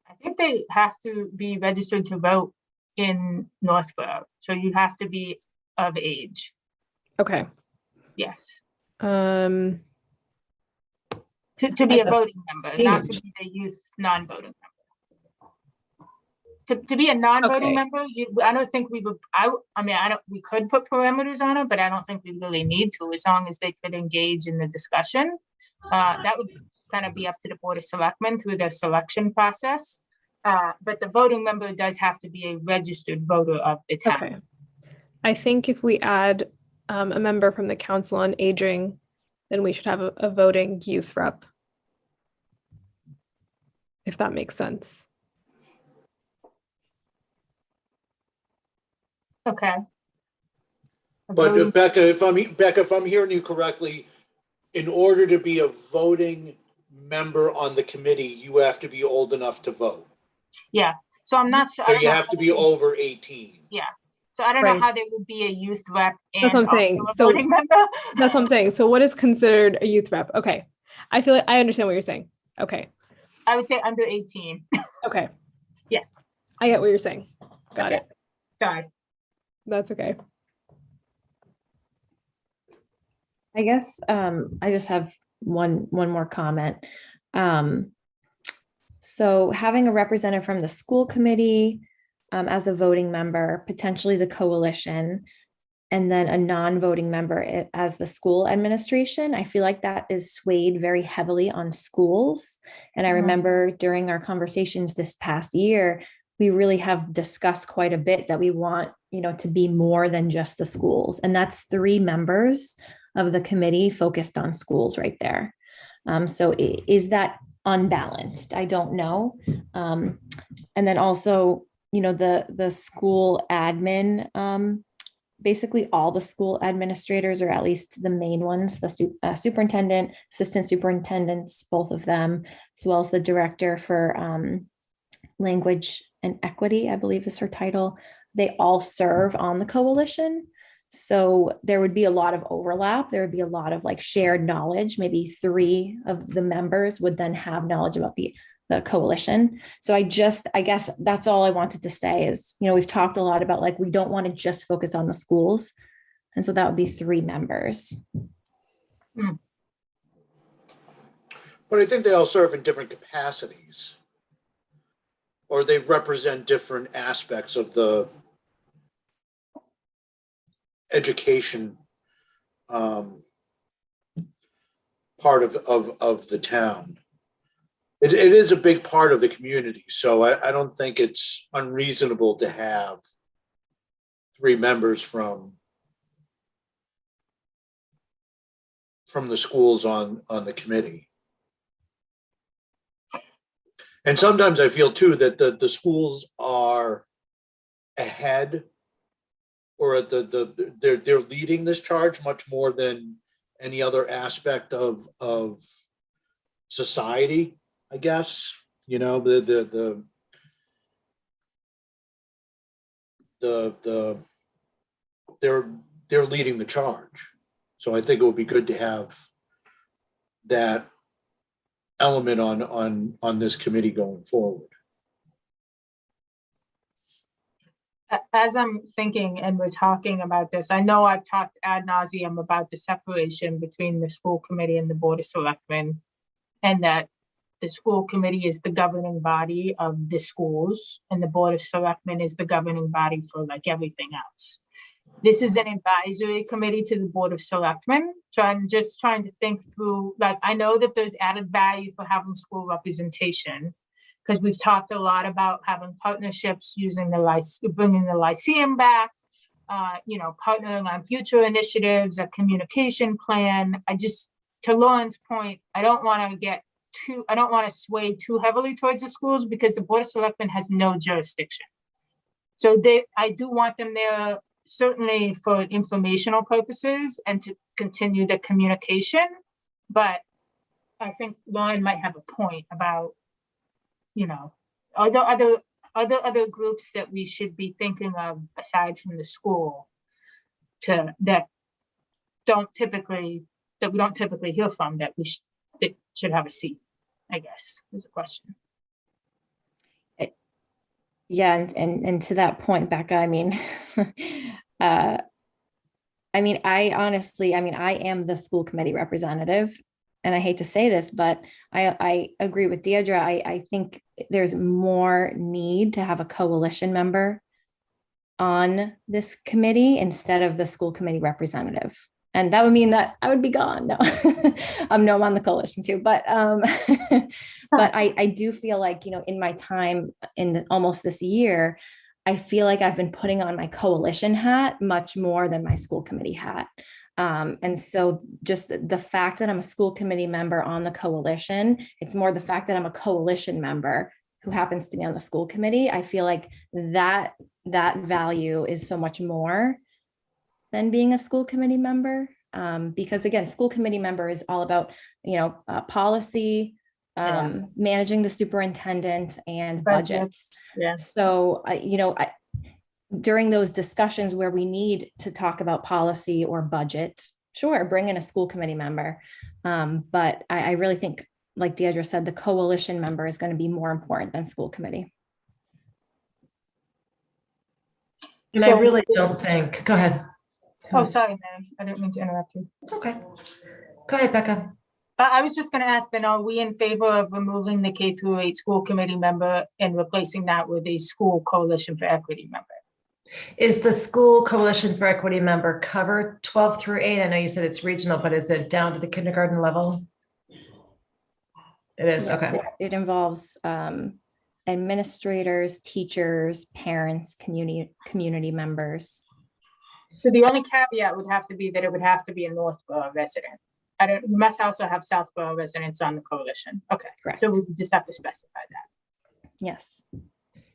I think they have to be registered to vote in Northborough. So you have to be of age. Okay. Yes. Um, To be a voting member, not to be a youth non-voting member. To be a non-voting Okay. member, I don't think we would, we could put parameters on it, but I don't think we really need to, as long as they could engage in the discussion. That would kind of be up to the Board of Selectmen through their selection process. But the voting member does have to be a registered voter of the town. okay. I think if we add a member from the Council on Aging, then we should have a voting youth rep. If that makes sense. Okay. A But voting- Becca, if I'm hearing you correctly, in order to be a voting member on the committee, you have to be old enough to vote. Yeah, so I'm not sure. I So don't you know have how to they be would- over 18. So I don't know Right. how there would be a youth rep and That's what I'm also saying. a So- voting member. That's what I'm saying. So what is considered a youth rep? Okay. I feel like I understand what you're saying. Okay. I would say under 18. Okay. Yeah. I get what you're saying. Got Okay. it. Sorry. That's okay. I guess I just have one more comment. So having a representative from the school committee as a voting member, potentially the coalition, and then a non-voting member as the school administration, I feel like that is swayed very heavily on schools. And I remember during our conversations this past year, we really have discussed quite a bit that we want, to be more than just the schools. And that's 3 members of the committee focused on schools right there. So is that unbalanced? I don't know. And then also, the school admin, basically all the school administrators, or at least the main ones, the superintendent, assistant superintendents, both of them, as well as the director for language and equity, I believe is her title. They all serve on the coalition. So there would be a lot of overlap. There would be a lot of shared knowledge. Maybe 3 of the members would then have knowledge about the coalition. So I guess that's all I wanted to say is, we've talked a lot about we don't want to just focus on the schools. And so that would be 3 members. But I think they all serve in different capacities. Or they represent different aspects of the education part of the town. It is a big part of the community, so I don't think it's unreasonable to have 3 members from the schools on the committee. And sometimes I feel too that the schools are ahead, or at they're leading this charge much more than any other aspect of society. I guess, they're leading the charge. So I think it would be good to have that element on this committee going forward. As I'm thinking and we're talking about this, I know I've talked ad nauseum about the separation between the school committee and the board of selectmen, and that the school committee is the governing body of the schools, and the board of selectmen is the governing body for like everything else. This is an advisory committee to the board of selectmen. So I'm just trying to think through, like, I know that there's added value for having school representation, because we've talked a lot about having partnerships, using bringing the Lyceum back, partnering on future initiatives, a communication plan. To Lauren's point, I don't want to sway too heavily towards the schools, because the board of selectmen has no jurisdiction. So I do want them there certainly for informational purposes and to continue the communication. But I think Lauren might have a point about, are there other groups that we should be thinking of aside from the school that we don't typically hear from, that should have a seat, I guess, is the question. Yeah, and to that point, Becca, I am the school committee representative, and I hate to say this, but I agree with Deirdre. I think there's more need to have a coalition member on this committee instead of the school committee representative. And that would mean that I would be gone. No, no, I'm on the coalition too. But but I do feel like, in my time in almost this year, I feel like I've been putting on my coalition hat much more than my school committee hat. And so just the fact that I'm a school committee member on the coalition, it's more the fact that I'm a coalition member who happens to be on the school committee. I feel like that value is so much more than being a school committee member. Because again, school committee member is all about, policy, managing the superintendent and budgets. Yeah. So, during those discussions where we need to talk about policy or budget, sure, bring in a school committee member. But I really think, like Deirdre said, the coalition member is going to be more important than school committee. And I really don't think, go ahead. Oh, sorry, ma'am. I didn't mean to interrupt you. Okay. Go ahead, Becca. I was just going to ask then, are we in favor of removing the K-8 school committee member and replacing that with a school coalition for equity member? Is the school coalition for equity member cover 12 through 8? I know you said it's regional, but is it down to the kindergarten level? It is, Yes, okay. It involves administrators, teachers, parents, community members. So the only caveat would have to be that it would have to be a Northborough resident. You must also have Southborough residents on the coalition. Okay, Correct. So we just have to specify that. Yes.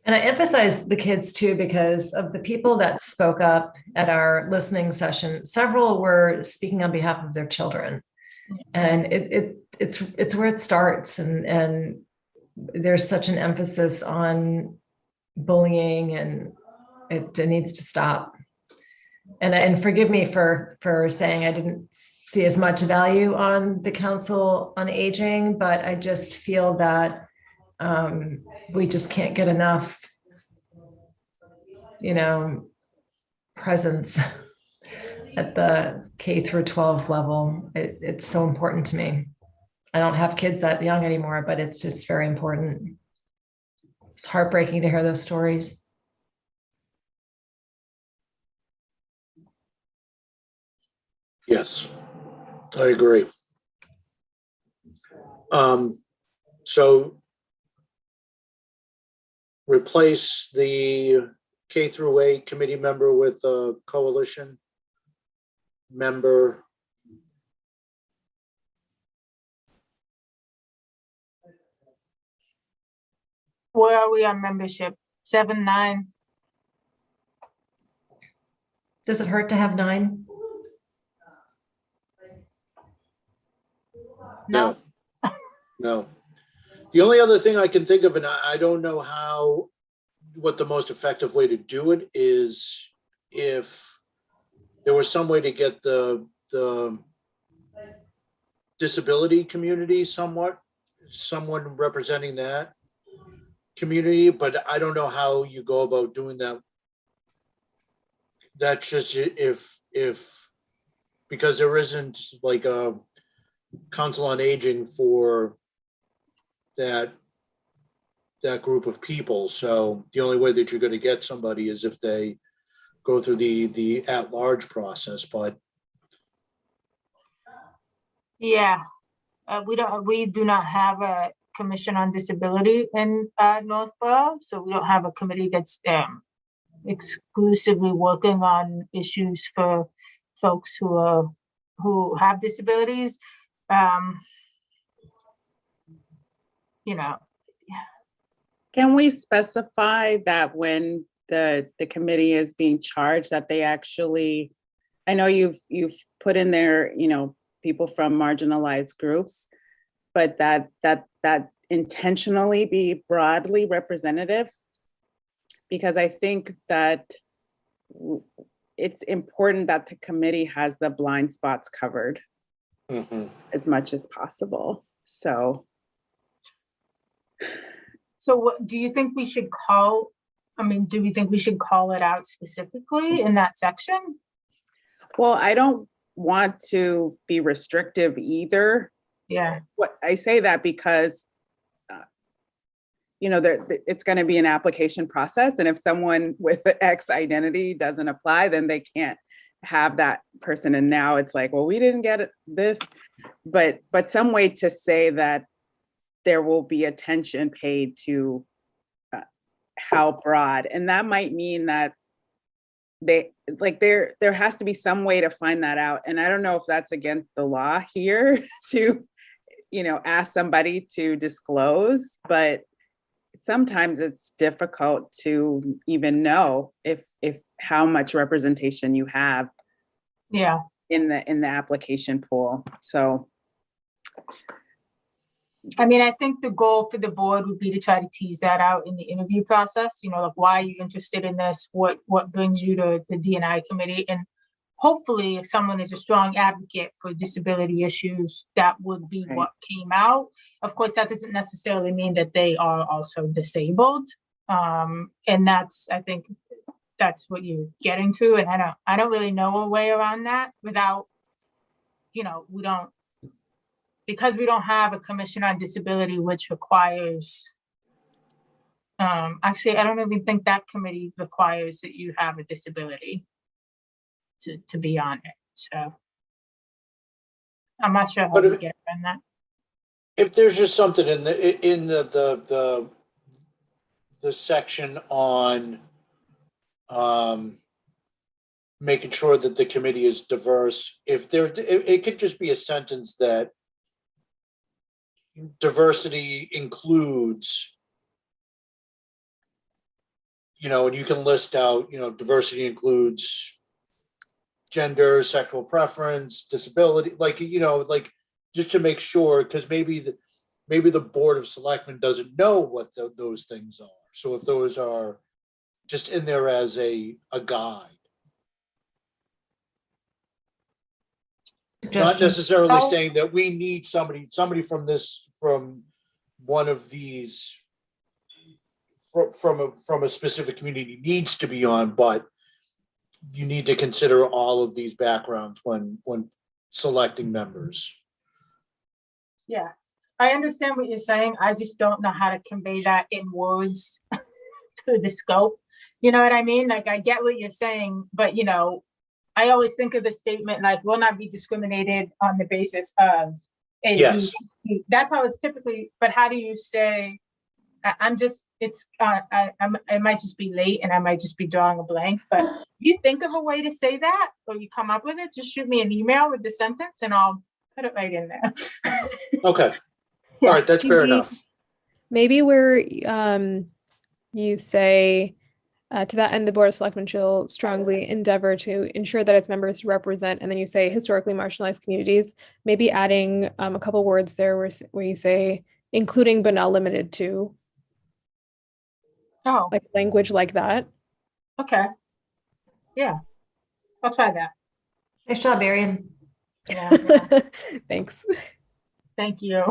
And I emphasize the kids too, because of the people that spoke up at our listening session, several were speaking on behalf of their children. And it's where it starts. And there's such an emphasis on bullying, and it needs to stop. And forgive me for saying I didn't see as much value on the Council on Aging, but I just feel that we just can't get enough, presence at the K through 12 level. It's so important to me. I don't have kids that young anymore, but it's just very important. It's heartbreaking to hear those stories. Yes, I agree. So replace the K through 8 committee member with a coalition member. Where are we on membership? 7, 9? Does it hurt to have 9? No. No. The only other thing I can think of, and I don't know what the most effective way to do it is, if there was some way to get the disability community someone representing that community, but I don't know how you go about doing that. That's just if because there isn't like a council on aging for that group of people. So the only way that you're going to get somebody is if they go through the at-large process. But Yeah, we do not have a commission on disability in Northborough, so we don't have a committee that's exclusively working on issues for folks who have disabilities. You know, Can we specify that when the committee is being charged, that they actually, I know you've put in there, people from marginalized groups, but that intentionally be broadly representative? Because I think that it's important that the committee has the blind spots covered as much as possible. So what do you think we should call? I mean, do we think we should call it out specifically in that section? Well, I don't want to be restrictive either. Yeah. What I say that because, it's going to be an application process. And if someone with the X identity doesn't apply, then they can't have that person. And now it's like, well, we didn't get this, but some way to say that there will be attention paid to how broad. And that might mean that there has to be some way to find that out. And I don't know if that's against the law here to, ask somebody to disclose, but sometimes it's difficult to even know if how much representation you have in the application pool. So I mean, I think the goal for the board would be to try to tease that out in the interview process, like, why are you interested in this? What brings you to the D&I committee? And hopefully if someone is a strong advocate for disability issues, that would be what came out. Of course, that doesn't necessarily mean that they are also disabled. And I think that's what you're getting to. And I don't really know a way around that without, because we don't have a commission on disability, which requires, actually, I don't even think that committee requires that you have a disability to be on it. So I'm not sure how to get around that. If there's just something in the section on making sure that the committee is diverse, it could just be a sentence that diversity includes, and you can list out, diversity includes gender, sexual preference, disability, just to make sure, because maybe the Board of Selectmen doesn't know what those things are. So if those are just in there as a guide. Not necessarily saying that we need somebody from one of these, from a specific community needs to be on, but you need to consider all of these backgrounds when selecting members. Yeah, I understand what you're saying. I just don't know how to convey that in words to the scope. You know what I mean? Like, I get what you're saying, but I always think of the statement like, will not be discriminated on the basis of A, yes. B, C. That's how it's typically, but how do you say, I might just be late and I might just be drawing a blank, but if you think of a way to say that, or you come up with it, just shoot me an email with the sentence and I'll put it right in there. Okay. All right, that's fair enough. Maybe where you say, to that end, the Board of Selectmen shall strongly endeavor to ensure that its members represent, and then you say historically marginalized communities, maybe adding a couple words there where you say including but not limited to, Oh, like language like that. okay. Yeah, I'll try that. Nice job, Arian. Yeah, yeah. Thanks. Thank you.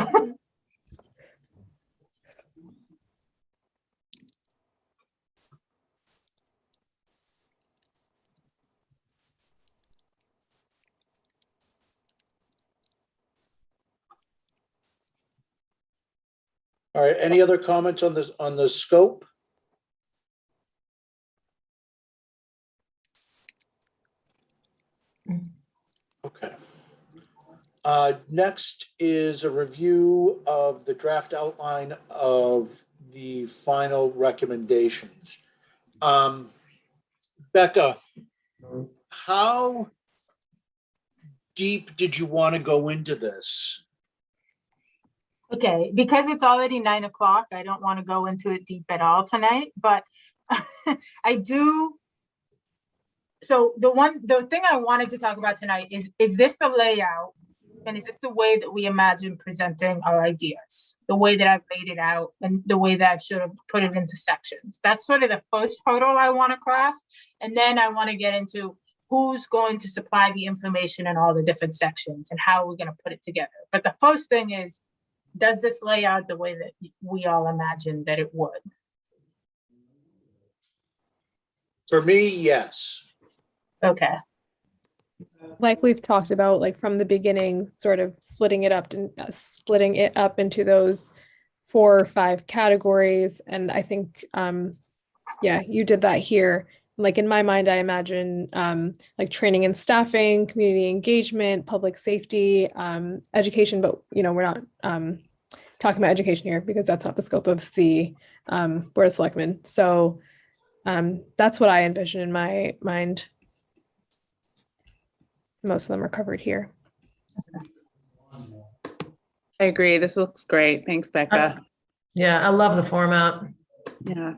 All right, any other comments on this, on the scope? Okay. Next is a review of the draft outline of the final recommendations. Becca, how deep did you want to go into this? Okay, because it's already 9 o'clock, I don't want to go into it deep at all tonight, but I do. So the thing I wanted to talk about tonight is this the layout? And is this the way that we imagine presenting our ideas? The way that I've laid it out and the way that I've sort of put it into sections? That's sort of the first hurdle I want to cross. And then I want to get into who's going to supply the information in all the different sections and how we're going to put it together. But the first thing is, does this lay out the way that we all imagine that it would? For me, yes. Okay. Like we've talked about, like from the beginning, sort of splitting it up into those 4 or 5 categories. And I think, yeah, you did that here. Like in my mind, I imagine like training and staffing, community engagement, public safety, education, but we're not talking about education here because that's not the scope of the Board of Selectmen. So that's what I envision in my mind. Most of them are covered here. I agree. This looks great. Thanks, Becca. Yeah, I love the format. Yeah,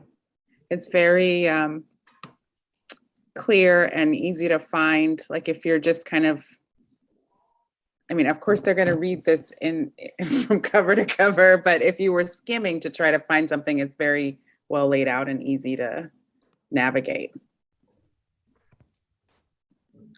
it's very clear and easy to find. Like if you're just kind of, I mean, of course, they're going to read this in from cover to cover, but if you were skimming to try to find something, it's very well laid out and easy to navigate.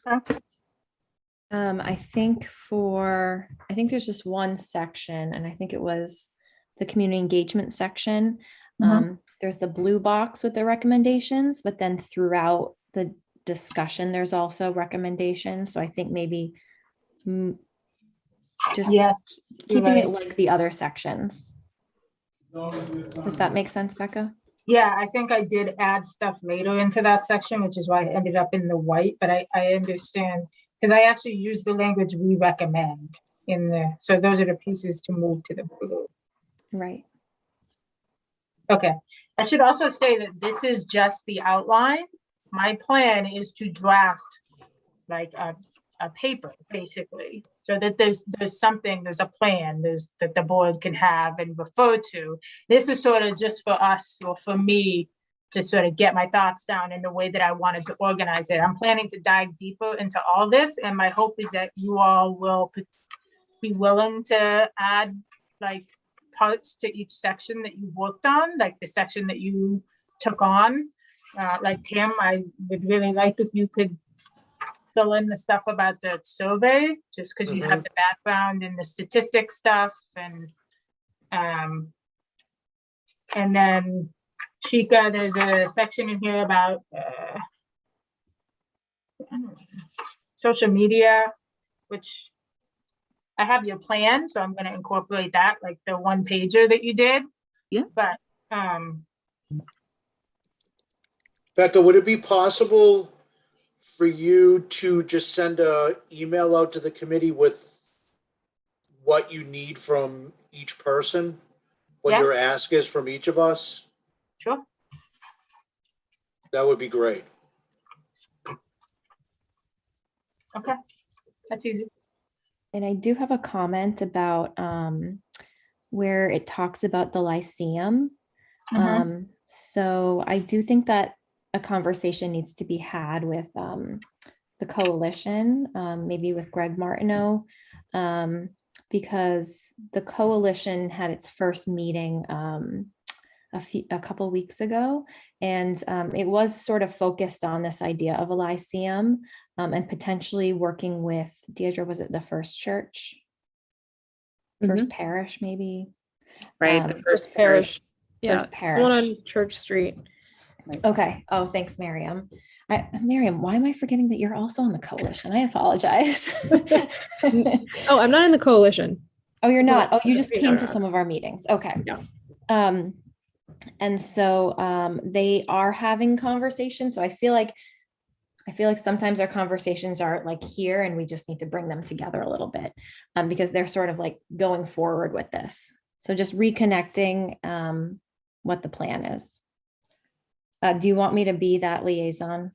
I think there's just one section, and I think it was the community engagement section. There's the blue box with the recommendations, but then throughout the discussion, there's also recommendations. So I think maybe just Yes, keeping it right. like the other sections. Does that make sense, Becca? Yeah, I think I did add stuff later into that section, which is why I ended up in the white, but I understand, because I actually use the language we recommend in there. So those are the pieces to move to the blue. Right. Okay, I should also say that this is just the outline. My plan is to draft like a paper, basically, so that there's something, there's a plan, that the board can have and refer to. This is sort of just for us, or for me, to sort of get my thoughts down in the way that I wanted to organize it. I'm planning to dive deeper into all this, and my hope is that you all will be willing to add like parts to each section that you worked on, like the section that you took on. Like Tim, I would really like if you could fill in the stuff about the survey, just because you have the background and the statistics stuff, and then Chica, there's a section in here about social media, which I have your plan, so I'm going to incorporate that, like the one pager that you did. Yeah. But Becca, would it be possible for you to just send an email out to the committee with what you need from each person? What Yeah. your ask is from each of us? Sure. That would be great. Okay, that's easy. And I do have a comment about where it talks about the Lyceum. So I do think that a conversation needs to be had with the coalition, maybe with Greg Martineau, because the coalition had its first meeting a couple weeks ago, and it was sort of focused on this idea of a lyceum and potentially working with, Deirdre, was it the First Church? First Parish, maybe? Right, the Um, first parish. Yeah, First the one Parish. on Church Street. Okay. Oh, thanks, Miriam. Miriam, why am I forgetting that you're also on the coalition? I apologize. Oh, I'm not in the coalition. Oh, you're not. Oh, you Yeah, just we came are to not. some of our meetings. Okay. Yeah. And so they are having conversations. So I feel like sometimes our conversations are like here, and we just need to bring them together a little bit because they're sort of like going forward with this. So just reconnecting what the plan is. Do you want me to be that liaison?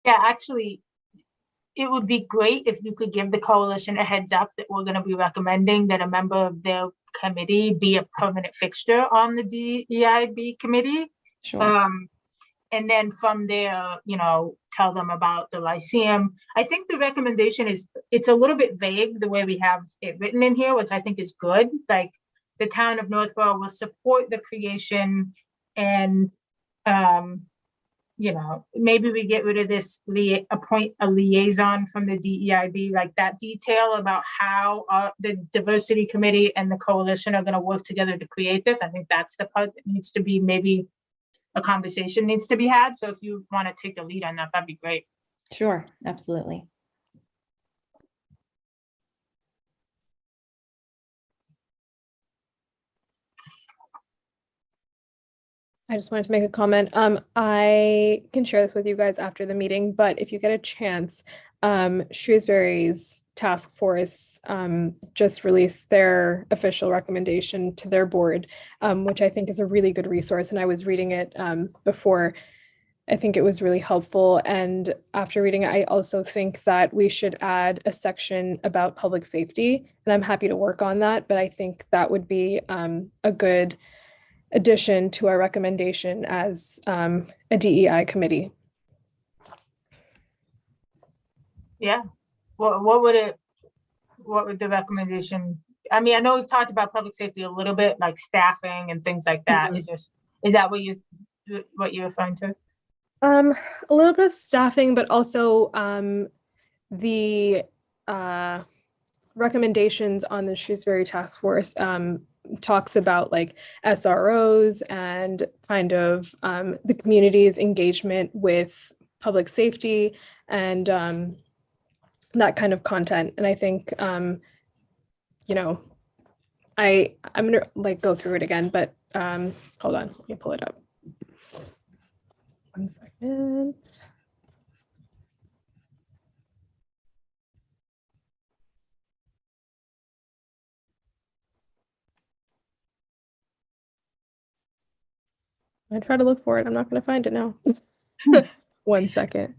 Yeah, actually, it would be great if you could give the coalition a heads up that we're gonna be recommending that a member of their committee be a permanent fixture on the DEIB committee. Sure. And then from there, tell them about the Lyceum. I think the recommendation is, it's a little bit vague the way we have it written in here, which I think is good. Like, the town of Northborough will support the creation and, maybe we get rid of this, appoint a liaison from the DEIB, like that detail about how the diversity committee and the coalition are going to work together to create this. I think that's the part that needs to be, maybe a conversation needs to be had. So if you want to take the lead on that, that'd be great. Sure, absolutely. I just wanted to make a comment. I can share this with you guys after the meeting, but if you get a chance, Shrewsbury's task force just released their official recommendation to their board, which I think is a really good resource. And I was reading it before. I think it was really helpful. And after reading it, I also think that we should add a section about public safety. And I'm happy to work on that, but I think that would be a good addition to our recommendation as a DEI committee. Yeah. What would the recommendation? I mean, I know we've talked about public safety a little bit, like staffing and things like that. Is that what you're referring to? A little bit of staffing, but also the recommendations on the Shrewsbury task force talks about like SROs and kind of the community's engagement with public safety and that kind of content. And I think, I'm gonna like go through it again, but hold on, let me pull it up. 1 second. I try to look for it. I'm not going to find it now. 1 second.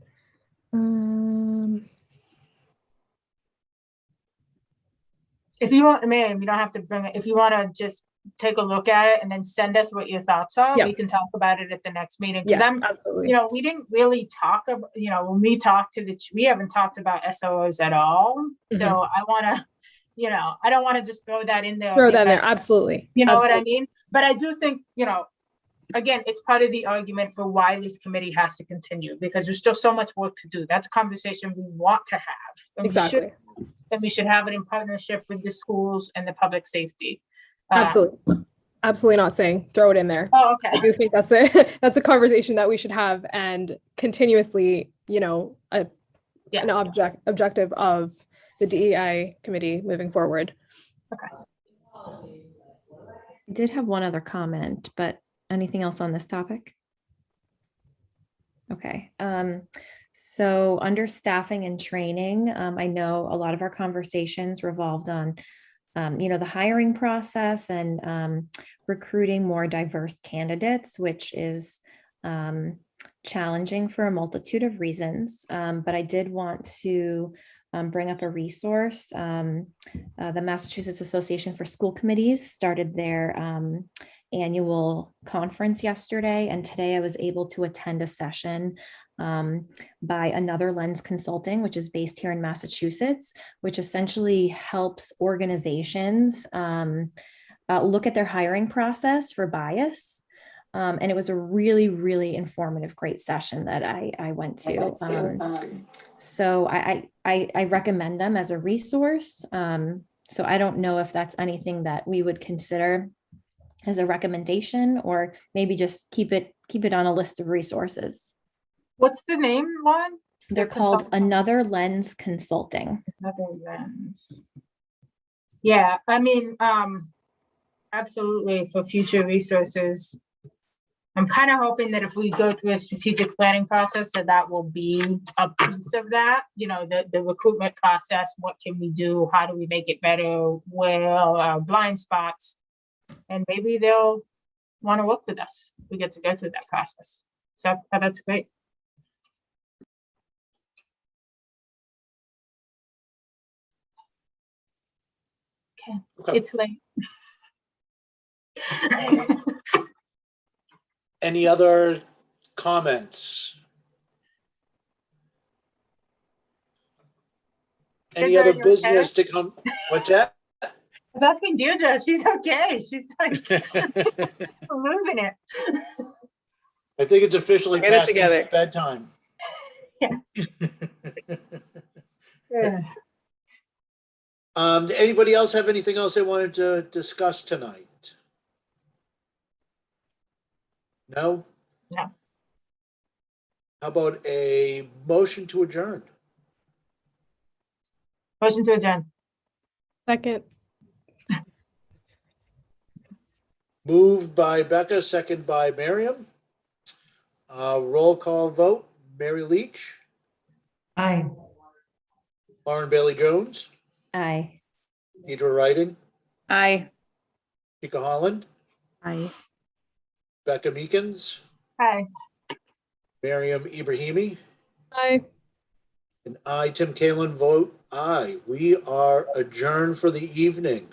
If you want, Miriam, you don't have to bring it. If you want to just take a look at it and then send us what your thoughts are, we can talk about it at the next meeting. Because Yes, absolutely. we didn't really talk about, when we talked we haven't talked about SOOs at all. So I want to, I don't want to just throw that in there. Throw that in there. Absolutely. You know what I mean? But I do think, again, it's part of the argument for why this committee has to continue, because there's still so much work to do. That's a conversation we want to have. And Exactly. we should have it in partnership with the schools and the public safety. Absolutely. Absolutely not saying throw it in there. Oh, okay. I do think that's a conversation that we should have, and continuously, an objective of the DEI committee moving forward. Okay. I did have one other comment, but anything else on this topic? Okay. So under staffing and training, I know a lot of our conversations revolved on, the hiring process and recruiting more diverse candidates, which is challenging for a multitude of reasons. But I did want to bring up a resource. The Massachusetts Association for School Committees started their annual conference yesterday, and today I was able to attend a session by Another Lens Consulting, which is based here in Massachusetts, which essentially helps organizations look at their hiring process for bias. And it was a really, really informative, great session that I went to. So I recommend them as a resource. So I don't know if that's anything that we would consider as a recommendation, or maybe just keep it on a list of resources. What's the name, Lauren? They're called Another Lens Consulting. Another Lens. Yeah, I mean, absolutely, for future resources. I'm kind of hoping that if we go through a strategic planning process, that will be a piece of that, you know, the recruitment process. What can we do? How do we make it better? Where are our blind spots? And maybe they'll want to work with us. We get to go through that process. So that's great. Okay. It's late. Any other comments? Any Deirdre, other you okay? business to come? What's that? I was asking Deirdre. She's okay. She's like losing it. I think it's officially Get it past together. Keith's bedtime. Yeah. Anybody else have anything else they wanted to discuss tonight? No? No. How about a motion to adjourn? Motion to adjourn. Second. Moved by Becca, second by Miriam. Roll call vote, Mary Leach, Aye. Lauren Bailey Jones, Aye. Deidre Writing, Aye. Chica Holland, Aye. Becca Meekins, Hi. Miriam Ibrahimi, Aye. and I, Tim Kalen, vote aye. We are adjourned for the evening.